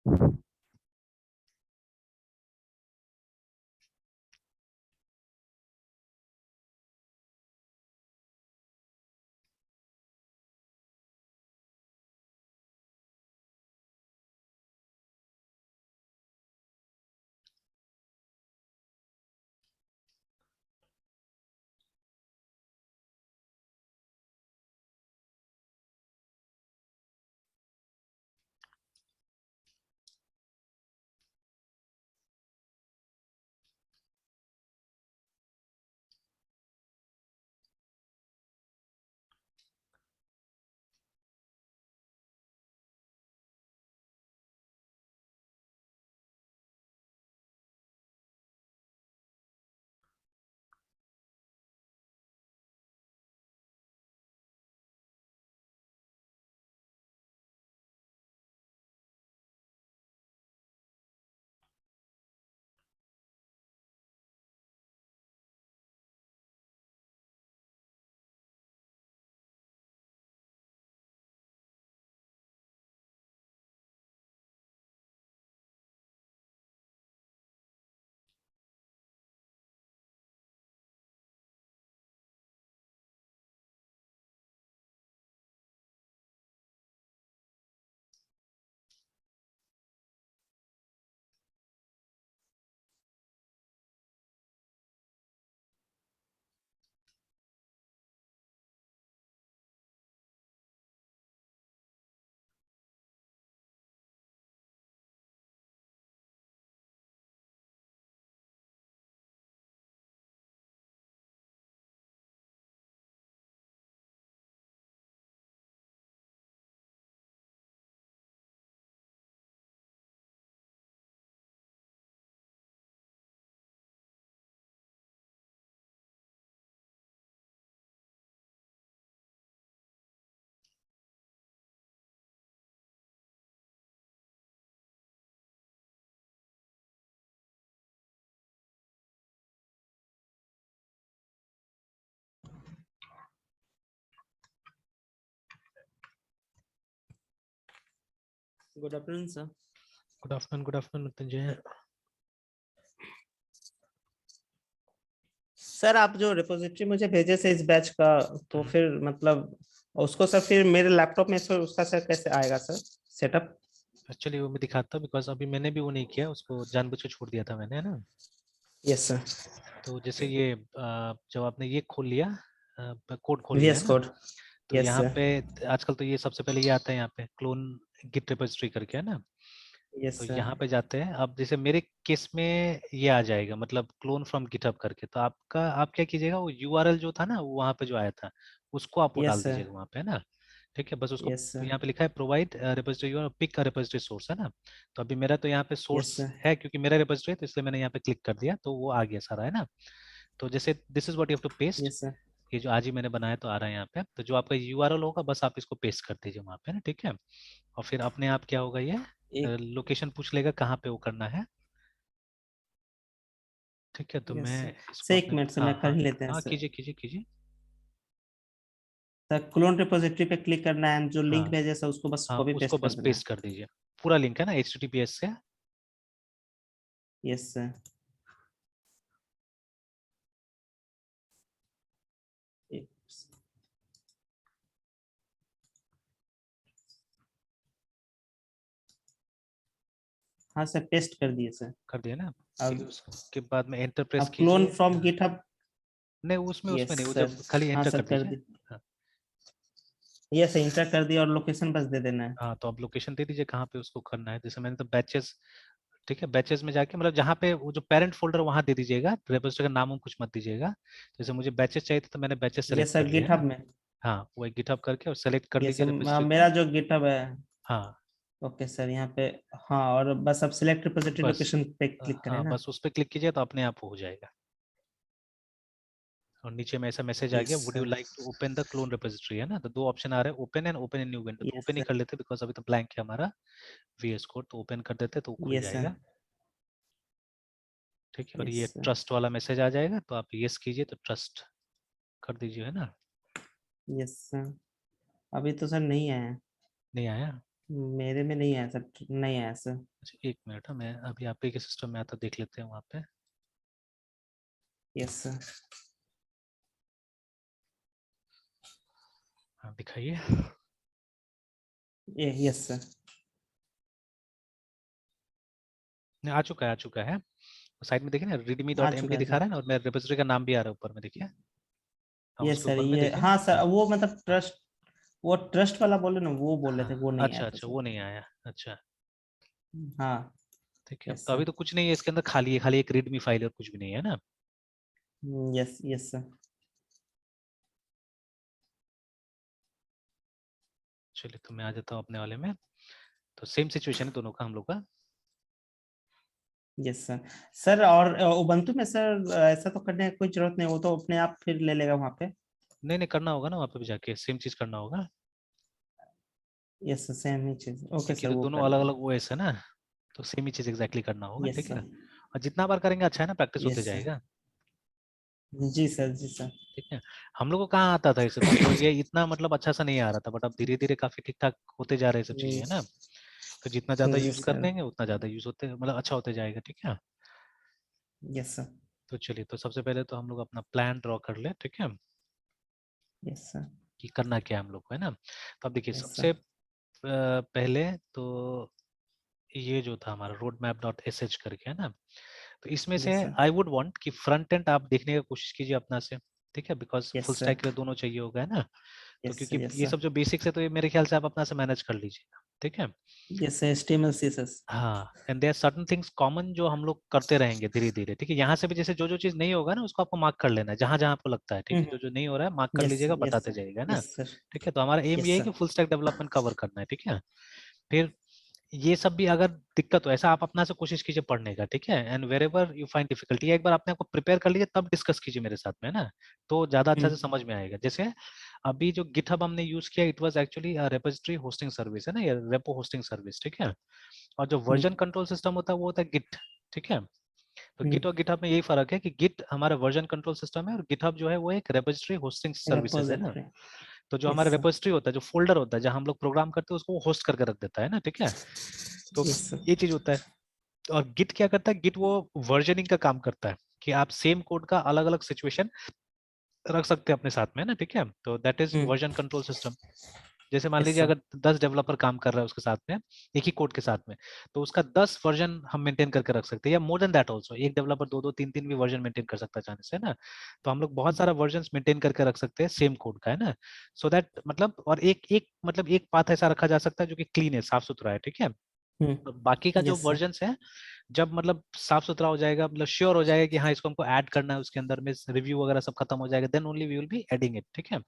Good afternoon sir. Good afternoon Mrityunjay. Sir आप जो repository मुझे भेजे थे इस बैच का, तो फिर मतलब उसको सर फिर मेरे लैपटॉप में फिर उसका सर कैसे आएगा सर सेटअप? एक्चुअली वो मैं दिखाता हूँ बिकॉज अभी मैंने भी वो नहीं किया, उसको जानबूझ के छोड़ दिया था मैंने, है ना। Yes sir. तो जैसे ये जब आपने ये खोल लिया, कोड खोल लिया है वीएस ना, कोड। तो यस यहाँ सर। पे आजकल तो ये सबसे पहले ये आता है यहाँ पे क्लोन गिट रिपोजिटरी करके, है ना। यस तो सर। यहाँ पे जाते हैं। अब जैसे मेरे केस में ये आ जाएगा, मतलब क्लोन फ्रॉम गिटहब करके। तो आपका आप क्या कीजिएगा, वो यूआरएल जो था ना वो वहाँ पे जो आया था उसको आप वो यस डाल सर। दीजिएगा वहाँ पे, है ना। ठीक है, बस उसको यस सर। यहाँ पे लिखा है प्रोवाइड रिपोजिटरी और पिक रिपोजिटरी सोर्स, है ना। तो अभी मेरा तो यहाँ पे यस सोर्स सर। है क्योंकि मेरा रिपोजिटरी है, तो इसलिए मैंने यहाँ पे क्लिक कर दिया तो वो आ गया सारा, है ना। तो जैसे this is what you have to paste. Yes sir. ये जो आज ही मैंने बनाया तो आ रहा है यहाँ पे। तो जो आपका यूआरएल होगा बस आप इसको पेस्ट कर दीजिए वहाँ पे ना, ठीक है। और फिर अपने आप क्या होगा, ये एक लोकेशन पूछ लेगा कहाँ पे वो करना है। ठीक है, तो यस मैं सर। इसको सर एक अपने, मिनट से हाँ मैं कर हाँ ही लेते हैं हाँ, सर। कीजिए कीजिए कीजिए। सर क्लोन रिपोजिटरी पे क्लिक करना है, जो लिंक हाँ भेजे सर उसको बस हाँ, कॉपी उसको पेस्ट कर बस देना है। पेस्ट कर दीजिए। पूरा लिंक है ना HTTPS से। Yes sir. हाँ सर पेस्ट कर दिए सर। कर दिया ना। फिर अब उसके बाद में एंटर प्रेस अब क्लोन कीजिए। From GitHub. नहीं, उसमें यस उसमें नहीं, वो सर। जब खाली हाँ एंटर सर कर कर दीजिए। दी। हाँ यस इंटर कर दिया और लोकेशन बस दे देना है। हाँ, तो आप लोकेशन दे दीजिए कहाँ पे उसको करना है। जैसे मैंने तो बैचेस, ठीक है, बैचेस में जाके मतलब जहाँ पे वो जो पेरेंट फोल्डर वहाँ दे दीजिएगा, रेपोजिटरी का नाम कुछ मत दीजिएगा। जैसे मुझे बैचेस चाहिए थे तो मैंने बैचेस सेलेक्ट यस सर कर लिया है गिटहब ना। में। हाँ, वो एक गिटहब करके और सेलेक्ट कर यस लीजिए सर रेपोजिटरी मेरा को। जो गिटहब है। हाँ ओके सर यहाँ पे। हाँ और बस अब सिलेक्ट रिपोजिटरी बस, लोकेशन पे क्लिक करें हाँ ना। बस उस पर क्लिक कीजिए तो अपने आप हो जाएगा। और नीचे में ऐसा मैसेज आ गया, yes would you sir. Like to open the clone repository, है ना। तो दो ऑप्शन आ रहे हैं, open and open in new window. तो यस ओपन ही सर। कर लेते बिकॉज अभी तो ब्लैंक है हमारा VS कोड। तो ओपन कर देते तो वो खुल यस सर। जाएगा। ठीक है, और यस ये सर। ट्रस्ट वाला मैसेज आ जाएगा तो आप यस कीजिए तो ट्रस्ट कर दीजिए, है ना। Yes sir. अभी तो सर नहीं आया है। नहीं आया। मेरे में नहीं आया सर, नहीं आया सर। अच्छा, एक मिनट, मैं अभी आप ही के सिस्टम में आता देख लेते हैं वहाँ पे। Yes sir. हाँ दिखाइए। Yes sir. नहीं, आ चुका है, आ चुका है। साइड में देखिए ना, readme आ डॉट चुका mp है दिखा सर। रहा है ना, और मेरे रिपोजिटरी का नाम भी आ रहा है ऊपर में, देखिए। अब यस उसके सर, ऊपर में ये देखिए। हाँ सर, हाँ वो मतलब ट्रस्ट, वो ट्रस्ट वाला बोले ना, वो बोल रहे थे, हाँ, वो नहीं आया अच्छा था अच्छा, सर। वो नहीं आया, अच्छा। हाँ। ठीक है, यस तो अभी सर। तो कुछ नहीं है इसके अंदर, खाली है, खाली एक readme फाइल और कुछ भी नहीं है ना। Yes yes sir. चलिए, तो मैं आ जाता हूँ अपने वाले में। तो सेम सिचुएशन है दोनों का हम लोग का। Yes sir. सर और उबंटू में सर ऐसा तो करने की कोई जरूरत नहीं, वो तो अपने आप फिर ले लेगा वहाँ पे। नहीं नहीं, करना होगा ना वहाँ पे भी जाके, सेम चीज करना होगा। यस सर, सेम ही चीज, ओके क्योंकि सर, तो वो दोनों कर अलग लेंगे। अलग ओएस है ना, तो सेम ही चीज एग्जैक्टली करना होगा, यस ठीक है। सर। और जितना बार करेंगे अच्छा है ना, प्रैक्टिस होते यस सर। जाएगा। जी सर, जी सर। ठीक है। हम लोग को कहाँ आता था ये सब चीज, तो ये इतना मतलब अच्छा सा नहीं आ रहा था, बट अब धीरे धीरे काफी ठीक ठाक होते जा रहे हैं सब चीजें, है ना। तो जितना ज्यादा जी यूज कर सर। लेंगे उतना ज्यादा यूज होते, मतलब अच्छा होते जाएगा, ठीक है। Yes sir. तो चलिए, तो सबसे पहले तो हम लोग अपना प्लान ड्रॉ कर ले, ठीक है, यस सर। कि करना क्या है हम लोग को, है ना। तो अब देखिए, यस सबसे सर। पहले तो ये जो था हमारा road map dot S H करके, है ना। तो इसमें से yes sir. I would want कि फ्रंट एंड आप देखने की कोशिश कीजिए अपना से, ठीक है, because yes full sir. Stack के लिए दोनों चाहिए होगा, है ना। तो यस सर। क्योंकि यस ये सर। सब जो बेसिक्स है, तो ये मेरे ख्याल से आप अपना से मैनेज कर लीजिएगा, ठीक है। Yes sir, HTML CSS। हाँ, and there certain things common जो हम लोग करते रहेंगे धीरे धीरे, ठीक है। यहाँ से भी जैसे जो जो चीज नहीं होगा ना, उसको आपको मार्क कर लेना है, जहाँ जहाँ आपको लगता है, ठीक है, जो जो नहीं हो रहा है मार्क कर यस लीजिएगा, सर। यस बताते सर। जाइएगा ना। Yes sir. ठीक है, तो हमारा एम ये यस है कि sir. Full stack development cover करना है, ठीक है। फिर ये सब भी अगर दिक्कत हो, ऐसा आप अपना से कोशिश कीजिए पढ़ने का, ठीक है। And wherever you find difficulty, एक बार अपने आप को प्रिपेयर कर लीजिए, तब डिस्कस कीजिए मेरे साथ में, है ना। तो ज्यादा अच्छा से समझ में आएगा। जैसे अभी जो गिटहब हमने यूज किया, it was actually repository hosting service, है ना, ये रेपो होस्टिंग सर्विस, ठीक है। और जो वर्जन कंट्रोल सिस्टम होता है वो होता है गिट, ठीक है। तो गिट और गिटहब में यही फर्क है कि गिट हमारा वर्जन कंट्रोल सिस्टम है, और गिटहब जो है वो एक रेपोजिटरी होस्टिंग सर्विसेज है ना। रेपोजिटरी। तो जो यस हमारा सर। रेपोजिटरी होता है, जो फोल्डर होता है जहाँ हम लोग प्रोग्राम करते हैं, उसको होस्ट करके रख देता है ना, ठीक है। तो यस सर। ये चीज होता है। और गिट क्या करता है, गिट वो वर्जनिंग का काम करता है, कि आप सेम कोड का अलग अलग सिचुएशन रख सकते हैं अपने साथ में, ना, ठीक है। तो that is version control system. जैसे मान यस लीजिए सर। अगर 10 डेवलपर काम कर रहा है उसके साथ में, एक ही कोड के साथ में, तो उसका 10 वर्जन हम मेंटेन करके रख सकते हैं, या मोर देन दैट ऑल्सो, एक डेवलपर दो दो तीन तीन भी वर्जन मेंटेन कर सकता है चाहने से, है ना। तो हम लोग बहुत सारा वर्जन मेंटेन करके रख सकते हैं सेम कोड का, है ना। सो दैट मतलब, और एक एक मतलब एक पाथ ऐसा रखा जा सकता है जो कि क्लीन है, साफ सुथरा है, ठीक है। तो बाकी का जो यस सर। वर्जन है, जब मतलब साफ सुथरा हो जाएगा, मतलब श्योर हो जाएगा कि हाँ इसको हमको ऐड करना है उसके अंदर में, रिव्यू वगैरह सब खत्म हो जाएगा, then only we will be adding it, ठीक है।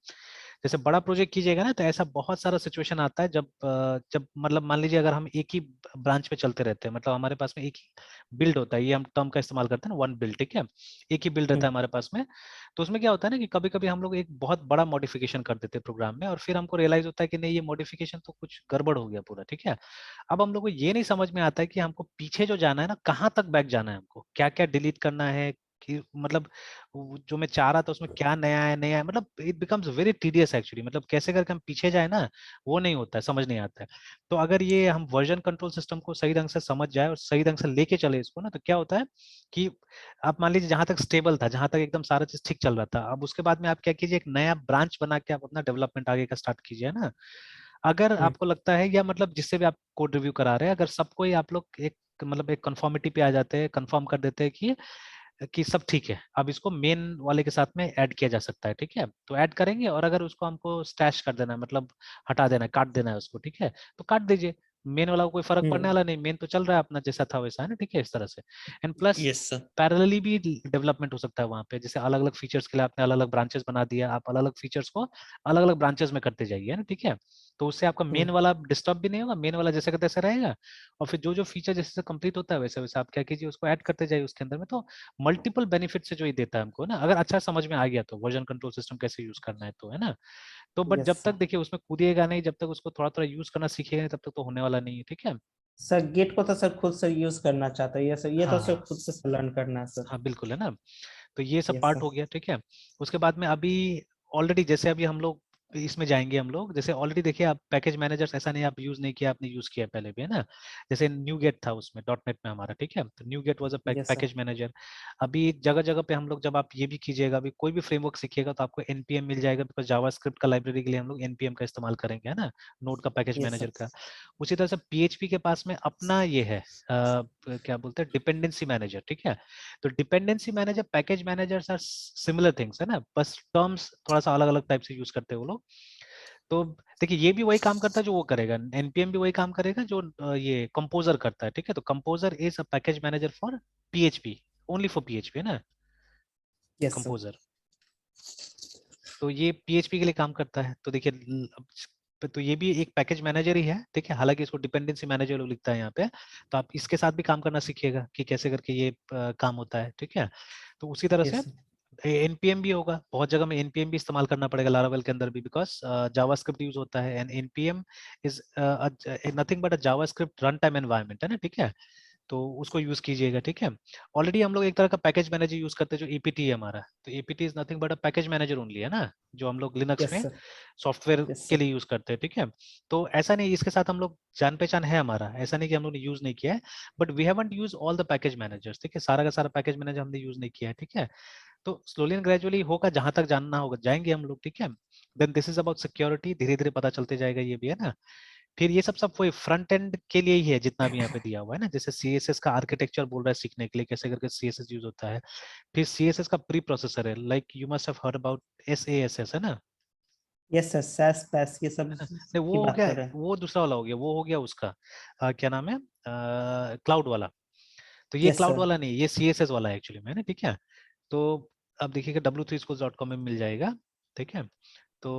जैसे बड़ा प्रोजेक्ट कीजिएगा ना, तो ऐसा बहुत सारा सिचुएशन आता है, जब मतलब मान लीजिए अगर हम एक ही ब्रांच पे चलते रहते हैं, मतलब हमारे पास में एक ही बिल्ड होता है, ये हम टर्म का इस्तेमाल करते हैं ना, वन बिल्ड, ठीक है। एक ही बिल्ड रहता है हमारे पास में। तो उसमें क्या होता है ना, कि कभी कभी हम लोग एक बहुत बड़ा मॉडिफिकेशन कर देते हैं प्रोग्राम में, और फिर हमको रियलाइज होता है कि नहीं, ये मॉडिफिकेशन तो कुछ गड़बड़ हो गया पूरा, ठीक है। अब हम लोग को ये नहीं समझ में आता है कि हमको पीछे जो जाना है ना, कहाँ तक बैक जाना है, हमको क्या क्या डिलीट करना है, कि मतलब जो मैं चाह रहा था उसमें क्या नया है, नया है, मतलब it becomes very tedious actually, मतलब कैसे करके हम पीछे जाए ना, वो नहीं होता है, समझ नहीं आता है। तो अगर ये हम वर्जन कंट्रोल सिस्टम को सही ढंग से समझ जाए और सही ढंग से लेके चले इसको ना, तो क्या होता है कि आप मान लीजिए जहां तक स्टेबल था, जहां तक एकदम सारा चीज ठीक चल रहा था, अब उसके बाद में आप क्या कीजिए, एक नया ब्रांच बना के आप अपना डेवलपमेंट आगे का स्टार्ट कीजिए ना। अगर आपको लगता है, या मतलब जिससे भी आप कोड रिव्यू करा रहे हैं, अगर सबको ही आप लोग एक मतलब एक कंफर्मिटी पे आ जाते हैं, कंफर्म कर देते हैं कि सब ठीक है, अब इसको मेन वाले के साथ में ऐड किया जा सकता है, ठीक है, तो ऐड करेंगे। और अगर उसको हमको स्टैश कर देना है, मतलब हटा देना है, काट देना है उसको, ठीक है, तो काट दीजिए। मेन वाला को कोई फर्क पड़ने वाला नहीं, मेन तो चल रहा है अपना जैसा था वैसा, है ना, ठीक है, इस तरह से। And plus yes sir. Parallelly भी डेवलपमेंट हो सकता है वहां पे, जैसे अलग अलग फीचर्स के लिए आपने अलग अलग ब्रांचेस बना दिया, आप अलग अलग फीचर्स को अलग अलग ब्रांचेस में करते जाइए, है ना, ठीक है। तो उससे आपका मेन वाला डिस्टर्ब भी नहीं होगा, मेन वाला जैसे का तैसे रहेगा। और फिर जो जो फीचर जैसे कंप्लीट होता है, वैसे वैसे आप क्या कीजिए, उसको ऐड करते जाइए उसके अंदर में। तो मल्टीपल बेनिफिट से जो ये देता है हमको ना, अगर अच्छा समझ में आ गया तो वर्जन कंट्रोल सिस्टम कैसे यूज करना है, तो है ना। तो बट यस जब तक सर। देखिए उसमें कूदिएगा नहीं, जब तक उसको थोड़ा थोड़ा यूज करना सीखिएगा नहीं, तब तक तो होने वाला नहीं है, ठीक है। सर गेट को तो सर खुद से यूज करना चाहता है, ये सर, ये तो सर हाँ खुद से लर्न करना है सर। हाँ, बिल्कुल, है ना। तो ये सब यस पार्ट सर। हो गया, ठीक है। उसके बाद में अभी ऑलरेडी जैसे अभी हम लोग इसमें जाएंगे हम लोग। जैसे ऑलरेडी देखिए आप पैकेज मैनेजर्स, ऐसा नहीं आप यूज नहीं किया, आपने यूज किया पहले भी, है ना। जैसे न्यू गेट था उसमें डॉट नेट में हमारा, ठीक है, तो new gate was a yes sir. Package manager. अभी जगह जगह पे हम लोग, जब आप ये भी कीजिएगा, अभी कोई भी फ्रेमवर्क सीखिएगा तो आपको एनपीएम मिल जाएगा, बिकॉज जावास्क्रिप्ट का लाइब्रेरी के लिए हम लोग एनपीएम का इस्तेमाल करेंगे, है ना, नोड का पैकेज यस मैनेजर सर। का। उसी तरह से पीएचपी के पास में अपना ये है क्या बोलते हैं, डिपेंडेंसी मैनेजर, ठीक है। तो dependency manager, package managers are similar things, है ना, बस टर्म्स थोड़ा सा अलग अलग टाइप से यूज करते हैं वो लोग। तो देखिए ये भी वही काम करता है जो वो करेगा, एनपीएम भी वही काम करेगा जो ये कंपोजर करता है, ठीक है। तो composer is a package manager for PHP, only for PHP, है ना, यस सर। कंपोजर। तो ये पीएचपी के लिए काम करता है। तो देखिए तो ये भी एक पैकेज मैनेजर ही है, ठीक है, हालांकि इसको डिपेंडेंसी मैनेजर लोग लिखता है यहाँ पे। तो आप इसके साथ भी काम करना सीखिएगा कि कैसे करके ये काम होता है, ठीक है। तो उसी तरह से यस सर। एनपीएम भी होगा, बहुत जगह में एनपीएम भी इस्तेमाल करना पड़ेगा लारावेल के अंदर भी, बिकॉज जावास्क्रिप्ट यूज होता है, and NPM is nothing but a JavaScript run time environment, है ना, ठीक है। तो उसको यूज कीजिएगा, ठीक है। ऑलरेडी हम लोग एक तरह का पैकेज मैनेजर यूज करते हैं जो एपीटी है हमारा। तो APT is nothing but a package manager only, है ना, जो हम लोग लिनक्स यस में सर। सॉफ्टवेयर यस के सर। लिए यूज करते हैं, ठीक है। तो ऐसा नहीं, इसके साथ हम लोग जान पहचान है हमारा, ऐसा नहीं कि हम लोग ने यूज नहीं किया है, but we haven't use all the package managers, ठीक है, सारा का सारा पैकेज मैनेजर हमने यूज नहीं किया है, ठीक है। तो स्लोली एंड ग्रेजुअली होगा, जहां तक जानना होगा जाएंगे हम लोग, ठीक है। Then this is about security, धीरे धीरे पता चलते जाएगा ये भी, है ना। फिर ये सब वही फ्रंट एंड के लिए ही है जितना भी यहाँ पे दिया हुआ है ना, जैसे सीएसएस का आर्किटेक्चर बोल रहा है सीखने के लिए कैसे करके सीएसएस यूज होता है। फिर सीएसएस का प्री प्रोसेसर है, like you must have heard about SASS, है ना। Yes sir. सैस पैस ये है सब ना, नहीं की वो हो बात गया, कर रहे हैं। वो दूसरा वाला हो गया, वो हो गया उसका क्या नाम है, क्लाउड वाला। तो ये यस क्लाउड सर। वाला नहीं, ये सीएसएस वाला है एक्चुअली में, है ना, ठीक है। तो अब देखिएगा w3schools.com में मिल जाएगा, ठीक है। तो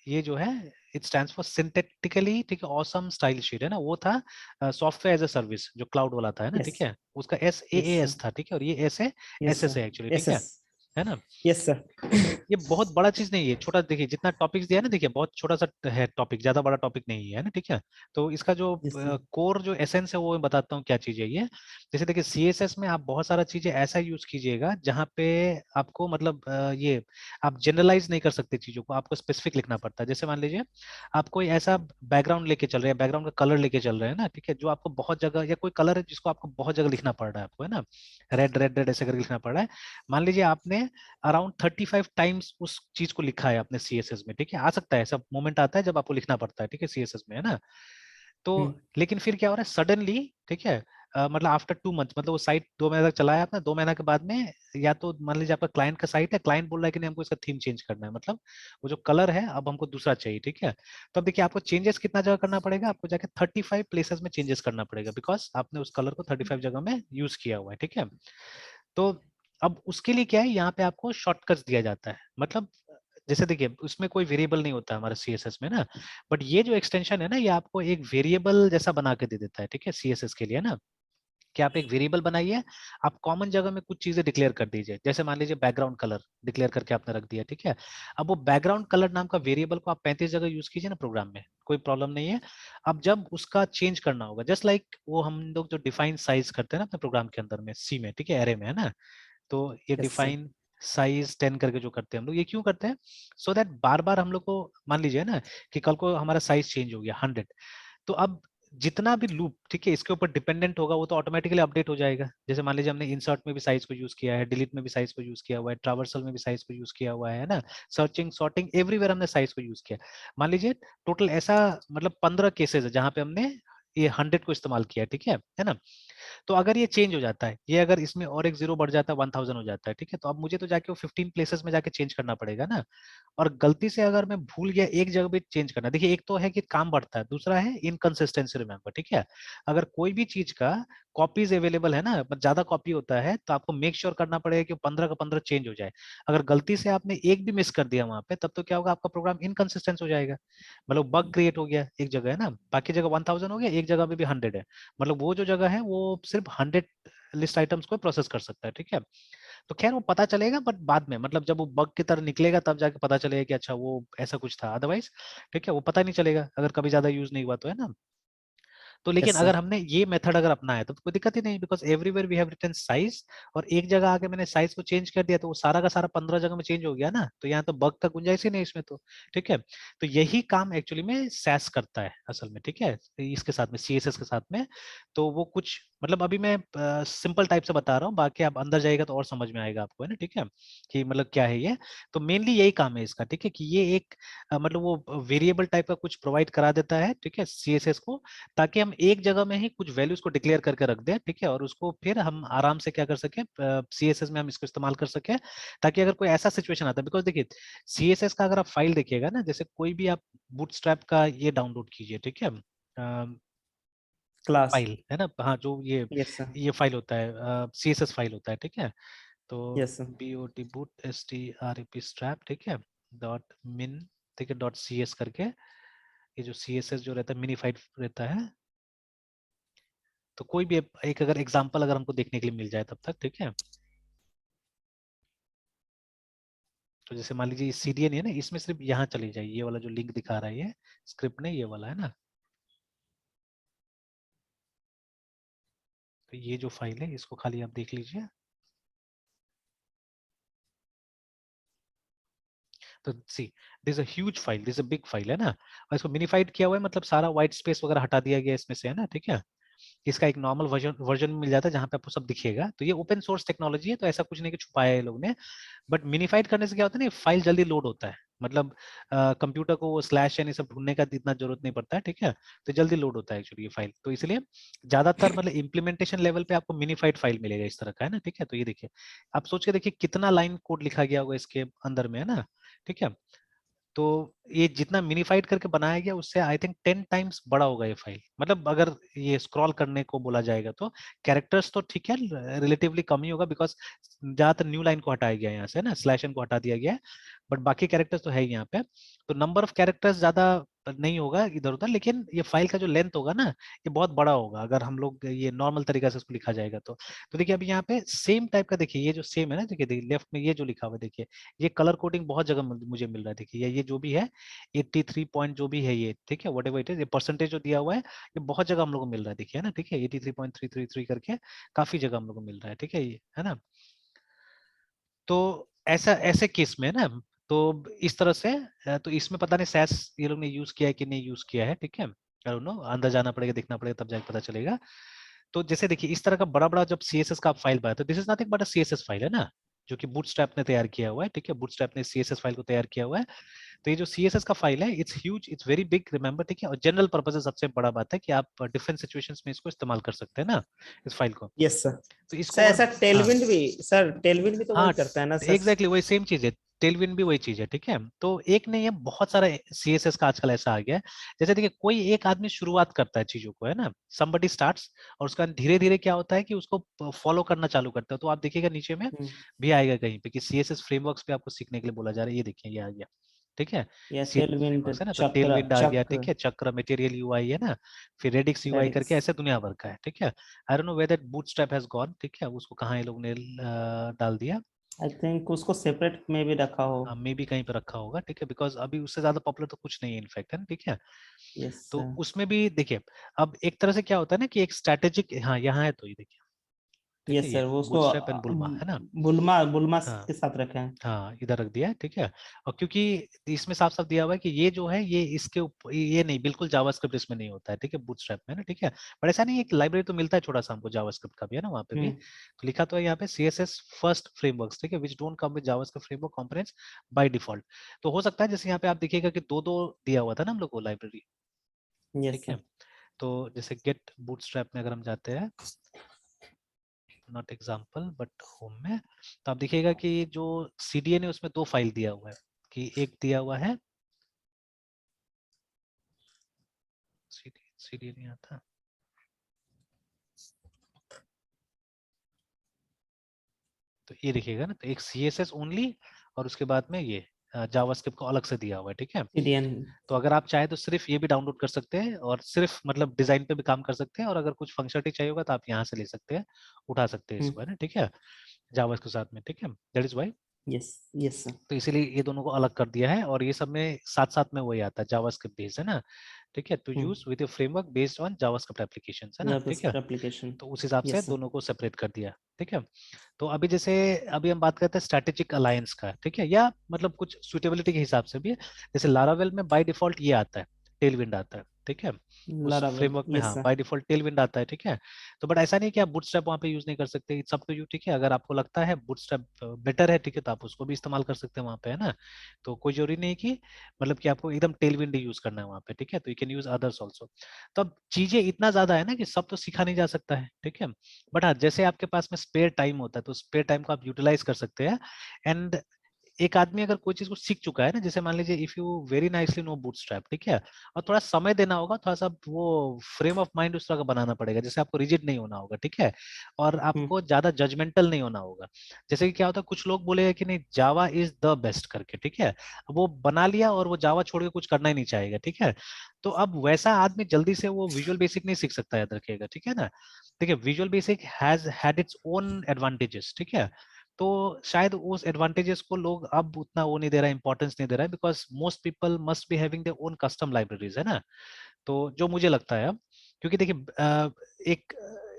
ये जो है इट स्टैंड्स फॉर सिंथेटिकली, ठीक है, ऑसम स्टाइल शीट, है ना, वो था सॉफ्टवेयर एज अ सर्विस जो क्लाउड वाला था, है ना, यस। ठीक है। उसका S A yes S sir. था, ठीक है, और ये एस है, यस एस एस सर। है एक्चुअली, यस ठीक यस। है ना। Yes sir. ये बहुत बड़ा चीज नहीं है, छोटा, देखिए जितना टॉपिक्स दिया है ना, देखिए बहुत छोटा सा है टॉपिक, ज्यादा बड़ा टॉपिक नहीं है ना, ठीक है। तो इसका जो यस सर। कोर जो एसेंस है वो मैं बताता हूँ क्या चीज है ये। जैसे देखिए सीएसएस में आप बहुत सारा चीजें ऐसा यूज कीजिएगा जहाँ पे आपको मतलब ये आप जनरलाइज नहीं कर सकते चीजों को, आपको स्पेसिफिक लिखना पड़ता है। जैसे मान लीजिए आप कोई ऐसा बैकग्राउंड लेके चल रहे हैं, बैकग्राउंड का कलर लेके चल रहे हैं ना, ठीक है, जो आपको बहुत जगह, या कोई कलर है जिसको आपको बहुत जगह लिखना पड़ रहा है आपको, है ना, रेड रेड रेड ऐसे करके लिखना पड़ रहा है। मान लीजिए आपने अराउंड 35 टाइम्स उस चीज को लिखा है अपने सीएसएस में, ठीक है, आ सकता है ऐसा मोमेंट आता है जब आपको लिखना पड़ता है, ठीक है, सीएसएस में, है ना। तो लेकिन फिर क्या हो रहा है सडनली, ठीक है, मतलब आफ्टर 2 मंथ, मतलब वो साइट 2 महीने तक चला है आपने, 2 महीने के बाद में या तो मान लीजिए आपका क्लाइंट का साइट है, क्लाइंट बोल रहा है कि नहीं हमको इसका थीम चेंज करना है, मतलब वो जो कलर है अब हमको दूसरा चाहिए, ठीक है। तो अब देखिए आपको चेंजेस कितना जगह करना पड़ेगा, आपको जाके 35 प्लेसेस में चेंजेस करना पड़ेगा, बिकॉज आपने उस कलर को 35 जगह में यूज किया हुआ है, ठीक है। तो अब उसके लिए क्या है, यहाँ पे आपको शॉर्टकट्स दिया जाता है, मतलब जैसे देखिए उसमें कोई वेरिएबल नहीं होता है हमारे सीएसएस में ना, बट ये जो एक्सटेंशन है ना ये आपको एक वेरिएबल जैसा बना के दे देता है, ठीक है, सीएसएस के लिए ना, कि आप एक वेरिएबल बनाइए, आप कॉमन जगह में कुछ चीजें डिक्लेयर कर दीजिए, जैसे मान लीजिए बैकग्राउंड कलर डिक्लेयर करके आपने रख दिया, ठीक है। अब वो बैकग्राउंड कलर नाम का वेरिएबल को आप 35 जगह यूज कीजिए ना प्रोग्राम में, कोई प्रॉब्लम नहीं है। अब जब उसका चेंज करना होगा, जस्ट लाइक वो हम लोग जो डिफाइन साइज करते हैं ना अपने प्रोग्राम के अंदर में, सी में, ठीक है, एरे में, है ना। तो ये यस सर। डिफाइन साइज 10 करके जो करते हैं हम लोग, ये क्यों करते हैं, सो दैट बार बार हम लोग को मान लीजिए ना कि कल को हमारा साइज चेंज हो गया 100, तो अब जितना भी लूप, ठीक है, इसके ऊपर डिपेंडेंट होगा वो तो ऑटोमेटिकली अपडेट हो जाएगा। जैसे मान लीजिए हमने इंसर्ट में भी साइज को यूज किया है, डिलीट में भी साइज को यूज किया हुआ है, ट्रावर्सल में भी साइज को यूज किया हुआ है ना, सर्चिंग सॉर्टिंग एवरीवेयर हमने साइज को यूज किया। मान लीजिए टोटल ऐसा मतलब 15 केसेस है जहां पे हमने ये 100 को इस्तेमाल किया, ठीक है ना। तो अगर ये चेंज हो जाता है, ये अगर इसमें और एक जीरो बढ़ जाता है 1000 हो जाता है, ठीक है, तो अब मुझे तो जाके वो 15 प्लेसेस में जाके चेंज करना पड़ेगा ना। और गलती से अगर मैं भूल गया एक जगह भी चेंज करना, देखिए एक तो है कि काम बढ़ता है, दूसरा है इनकंसिस्टेंसी, रिमेंबर, ठीक है। अगर कोई भी चीज का कॉपीज अवेलेबल है ना, ज्यादा कॉपी होता है तो आपको मेक श्योर करना पड़ेगा कि 15 का 15 चेंज हो जाए। अगर गलती से आपने एक भी मिस कर दिया वहां पे, तब तो क्या होगा, आपका प्रोग्राम इनकंसिस्टेंट हो जाएगा, मतलब बग क्रिएट हो गया एक जगह, है ना, बाकी जगह 1000 हो गया, एक जगह पे भी 100 है, मतलब वो जो जगह है वो सिर्फ 100 लिस्ट आइटम्स को प्रोसेस कर सकता है, ठीक है। तो खैर वो पता चलेगा बट बाद में, मतलब जब वो बग की तरह निकलेगा तब जाके पता चलेगा कि अच्छा वो ऐसा कुछ था, अदरवाइज ठीक है वो पता नहीं चलेगा अगर कभी ज्यादा यूज नहीं हुआ तो, है ना। तो लेकिन यस सर। अगर हमने ये मेथड अगर अपनाया तो कोई दिक्कत ही नहीं, because everywhere we have written size, और एक जगह आके मैंने साइज को चेंज कर दिया तो वो सारा का सारा 15 जगह में चेंज हो गया ना, तो यहाँ तो बग का गुंजाइश ही नहीं इसमें तो। ठीक है, तो यही काम एक्चुअली में सैस करता है असल में। ठीक है, इसके साथ में सीएसएस के साथ में, तो वो कुछ मतलब अभी मैं सिंपल टाइप से बता रहा हूँ, बाकी आप अंदर जाएगा तो और समझ में आएगा आपको, है ना। ठीक है, कि मतलब क्या है ये, तो मेनली यही काम है इसका। ठीक है, कि ये एक मतलब वो वेरिएबल टाइप का कुछ प्रोवाइड करा देता है, ठीक है, सीएसएस को, ताकि हम एक जगह में ही कुछ वैल्यूज को डिक्लेयर करके रख दें। ठीक है, और उसको फिर हम आराम से क्या कर सके, सीएसएस में हम इसको इस्तेमाल कर सके, ताकि अगर कोई ऐसा सिचुएशन आता है, बिकॉज देखिए सीएसएस का अगर आप फाइल देखिएगा ना, जैसे कोई भी आप बूटस्ट्रैप का ये डाउनलोड कीजिए, ठीक है, क्लास। फाइल है ना, हाँ जो यस सर। ये फाइल होता है, सीएसएस फाइल होता है। ठीक है, तो yes sir. bot boot strap strap, ठीक है, डॉट मिन, ठीक है, डॉट सी एस करके, ये जो सी एस एस जो रहता है मिनीफाइड रहता है, तो कोई भी एक अगर एग्जांपल अगर हमको देखने के लिए मिल जाए तब तक। ठीक है, तो जैसे मान लीजिए सीडीएन है ना, इसमें सिर्फ यहाँ चली जाइए, ये वाला जो लिंक दिखा रहा है ये स्क्रिप्ट ने, ये वाला है ना, तो ये जो फाइल है इसको खाली आप देख लीजिए। तो see this a huge file, this a big file है ना, और इसको मिनीफाइड किया हुआ है, मतलब सारा व्हाइट स्पेस वगैरह हटा दिया गया इसमें से, है ना। ठीक है, इसका एक नॉर्मल वर्जन मिल जाता है जहां पे आपको सब दिखेगा, तो ये ओपन सोर्स टेक्नोलॉजी है, तो ऐसा कुछ नहीं कि छुपाया है लोग ने। बट मिनीफाइड करने से क्या होता है ना, फाइल जल्दी लोड होता है, मतलब कंप्यूटर को वो स्लैश एन ये सब ढूंढने का इतना जरूरत नहीं पड़ता है। ठीक है, तो जल्दी लोड होता है एक्चुअली ये फाइल, तो इसलिए ज्यादातर मतलब इम्प्लीमेंटेशन लेवल पे आपको मिनीफाइड फाइल मिलेगा इस तरह का, है ना। ठीक है, तो ये देखिए, आप सोच के देखिए कितना लाइन कोड लिखा गया होगा इसके अंदर में, है ना। ठीक है, तो ये जितना मिनीफाइड करके बनाया गया उससे आई थिंक 10 टाइम्स बड़ा होगा ये फाइल, मतलब अगर ये स्क्रॉल करने को बोला जाएगा तो कैरेक्टर्स तो ठीक है रिलेटिवली कम ही होगा, बिकॉज ज्यादातर न्यू लाइन को हटाया गया है यहाँ से, ना स्लैश एन को हटा दिया गया है, बट बाकी कैरेक्टर्स तो है ही यहाँ पे, तो नंबर ऑफ कैरेक्टर्स ज्यादा नहीं होगा इधर उधर, लेकिन ये फाइल का जो लेंथ होगा ना ये बहुत बड़ा होगा अगर हम लोग ये नॉर्मल तरीका से इसको लिखा जाएगा तो देखिए अभी यहाँ पे सेम टाइप का देखिए, ये जो सेम है ना, देखिए लेफ्ट में ये जो लिखा हुआ है देखिए, ये कलर कोडिंग बहुत जगह मुझे मिल रहा है, देखिए ये जो भी है 83 पॉइंट जो भी है ये, ठीक है, वट एवर इट इज, ये परसेंटेज जो दिया हुआ है ये बहुत जगह हम लोग को मिल रहा है, देखिए ना, ठीक है, 83.333 करके काफी जगह हम लोग को मिल रहा है। ठीक है, ये है ना, तो ऐसा ऐसे केस में ना, तो इस तरह से तो इसमें पता नहीं सैस ये लोग ने यूज किया है कि नहीं यूज किया है। ठीक है, आई डोंट नो, अंदर जाना पड़ेगा, देखना पड़ेगा, तब जाके पता चलेगा। तो जैसे देखिए इस तरह का बड़ा बड़ा जब सीएसएस का आप फाइल पाए तो this is nothing but a CSS file, है ना, जो कि बूटस्ट्रैप ने तैयार किया हुआ है। ठीक है, बूटस्ट्रैप ने सीएसएस फाइल को तैयार किया हुआ है, तो ये जो सीएसएस का फाइल है it's huge, it's very big, remember. ठीक है, और जनरल पर्पज है, सबसे बड़ा बात है कि आप डिफरेंट सिचुएशंस में इसको इस्तेमाल कर सकते हैं ना, इस फाइल को। Yes sir. तो सर इसको और ऐसा हाँ टेलविंड भी, सर टेलविंड भी तो वही हाँ करता है ना सर? एग्जैक्टली वही सेम चीज है, टेलविन भी वही चीज है। ठीक है, तो एक नहीं है, बहुत सारा सीएसएस का आजकल ऐसा आ गया है, जैसे देखिए कोई एक आदमी शुरुआत करता है चीजों को, है ना, somebody स्टार्ट्स, और उसका धीरे धीरे क्या होता है कि उसको फॉलो करना चालू करता है, तो आप देखिएगा नीचे में भी आएगा कहीं पे कि सीएसएस फ्रेमवर्क्स पे आपको सीखने के लिए बोला जा रहा है, ये देखिए ये आ गया। ठीक है, या सीएसएस टेलविंड, फ्रेमवर्क्स है ना, तो चक्र टेलविंड आ गया, चक्र, ठीक है, चक्र मटेरियल यूआई है ना, फिर रेडिक्स यूआई रेडिक्स। करके ऐसे दुनिया भर का है। ठीक है, I don't know whether bootstrap has gone, ठीक है, उसको कहाँ ये लोग ने डाल दिया, आई थिंक उसको सेपरेट में भी रखा हो। मे भी कहीं पे रखा होगा। ठीक है, बिकॉज अभी उससे ज्यादा पॉपुलर तो कुछ नहीं है इनफैक्ट, है ना। ठीक है, यस तो सर। उसमें भी देखिए अब एक तरह से क्या होता है ना कि एक स्ट्रैटेजिक, हाँ यहाँ है, तो ये देखिए, ठीक है, यस ये सर, वो उसको बूटस्ट्रैप एंड बुल्मा है ना, बुल्मा बुल्मा हाँ के साथ रखे हैं। हाँ इधर रख दिया है। ठीक है, और क्योंकि इसमें साफ साफ दिया हुआ है कि ये जो है ये इसके ऊपर ये नहीं, बिल्कुल जावास्क्रिप्ट इसमें नहीं होता है। ठीक है, बूटस्ट्रैप में ना, ठीक है, पर ऐसा नहीं है, एक लाइब्रेरी तो मिलता है छोटा सा हमको जावास्क्रिप्ट का भी, है ना, वहाँ पे भी हम्म। तो लिखा तो है यहाँ पे सीएसएस फर्स्ट फ्रेमवर्क्स, ठीक है, which don't come with JavaScript framework components by default. तो हो सकता है जैसे यहाँ पे आप देखिएगा कि दो दो दिया हुआ था ना हम लोग को लाइब्रेरी। यस ठीक है, सर। तो जैसे गेट बूटस्ट्रैप में अगर हम जाते हैं, नॉट एग्जाम्पल बट होम में, तो आप देखिएगा कि जो सीडीए ने उसमें दो फाइल दिया हुआ है, कि एक दिया हुआ है सीडीए नहीं आता, तो ये देखिएगा ना, तो एक सीएसएस ओनली, और उसके बाद में ये जावास्क्रिप्ट को अलग से दिया हुआ है। ठीक है, सीडीएन। तो अगर आप चाहे तो सिर्फ ये भी डाउनलोड कर सकते हैं और सिर्फ मतलब डिजाइन पे भी काम कर सकते हैं, और अगर कुछ फंक्शनलिटी चाहिए होगा तो आप यहाँ से ले सकते हैं, उठा सकते हैं इसको, है ना। ठीक है, जावा के साथ में। ठीक है, that is why yes yes sir. तो इसीलिए ये दोनों को अलग कर दिया है, और ये सब में साथ साथ में वही आता है जावास्क्रिप्ट बेस्ड, है ना, ठीक है, to use with a framework based on JavaScript applications, है ना, ठीक है। JavaScript application. तो उस हिसाब से यस सर। दोनों को सेपरेट कर दिया, ठीक है। तो अभी जैसे अभी हम बात करते हैं स्ट्रेटेजिक अलायंस का, ठीक है, या मतलब कुछ सुटेबिलिटी के हिसाब से भी है। जैसे लारावेल में बाय डिफॉल्ट ये आता है, टेलविंड आता है, ठीक है, उस लारावेल, फ्रेमवर्क में, यस हाँ, सर। बाय डिफॉल्ट टेलविंड आता है, ठीक है। तो बट ऐसा नहीं कि आप बूटस्ट्रैप वहाँ पे यूज नहीं कर सकते, इट्स अप टू यू, ठीक है। अगर आपको लगता है बूटस्ट्रैप बेटर है, ठीक है, तो आप उसको भी इस्तेमाल कर सकते हैं वहाँ पे, है ना। तो कोई जरूरी नहीं कि मतलब कि आपको एकदम टेलविंड यूज करना है वहाँ पे, ठीक है, तो you can use others also. तो अब चीजें इतना ज्यादा है ना कि सब तो सीखा नहीं जा सकता है, ठीक है। बट हाँ, जैसे आपके पास में स्पेयर टाइम होता है तो स्पेयर टाइम को आप यूटिलाइज कर सकते हैं। एंड एक आदमी अगर कोई चीज को सीख चुका है ना, जैसे मान लीजिए if you very nicely know Bootstrap, ठीक है, और थोड़ा समय देना होगा, थोड़ा सा वो फ्रेम ऑफ माइंड उस तरह का बनाना पड़ेगा, जैसे आपको रिजिड नहीं होना होगा, ठीक है, और आपको ज्यादा जजमेंटल नहीं होना होगा। जैसे कि क्या होता है, कुछ लोग बोलेगा कि नहीं जावा इज द बेस्ट करके, ठीक है, वो बना लिया और वो जावा छोड़ के कुछ करना ही नहीं चाहेगा, ठीक है। तो अब वैसा आदमी जल्दी से वो विजुअल बेसिक नहीं सीख सकता, याद रखिएगा, ठीक है ना। देखिए visual basic has had its own advantages, ठीक है। तो शायद उस एडवांटेजेस को लोग अब उतना वो नहीं दे रहा है, इंपॉर्टेंस नहीं दे रहा है, because most people must be having their own custom libraries, है ना। तो जो मुझे लगता है अब, क्योंकि देखिए एक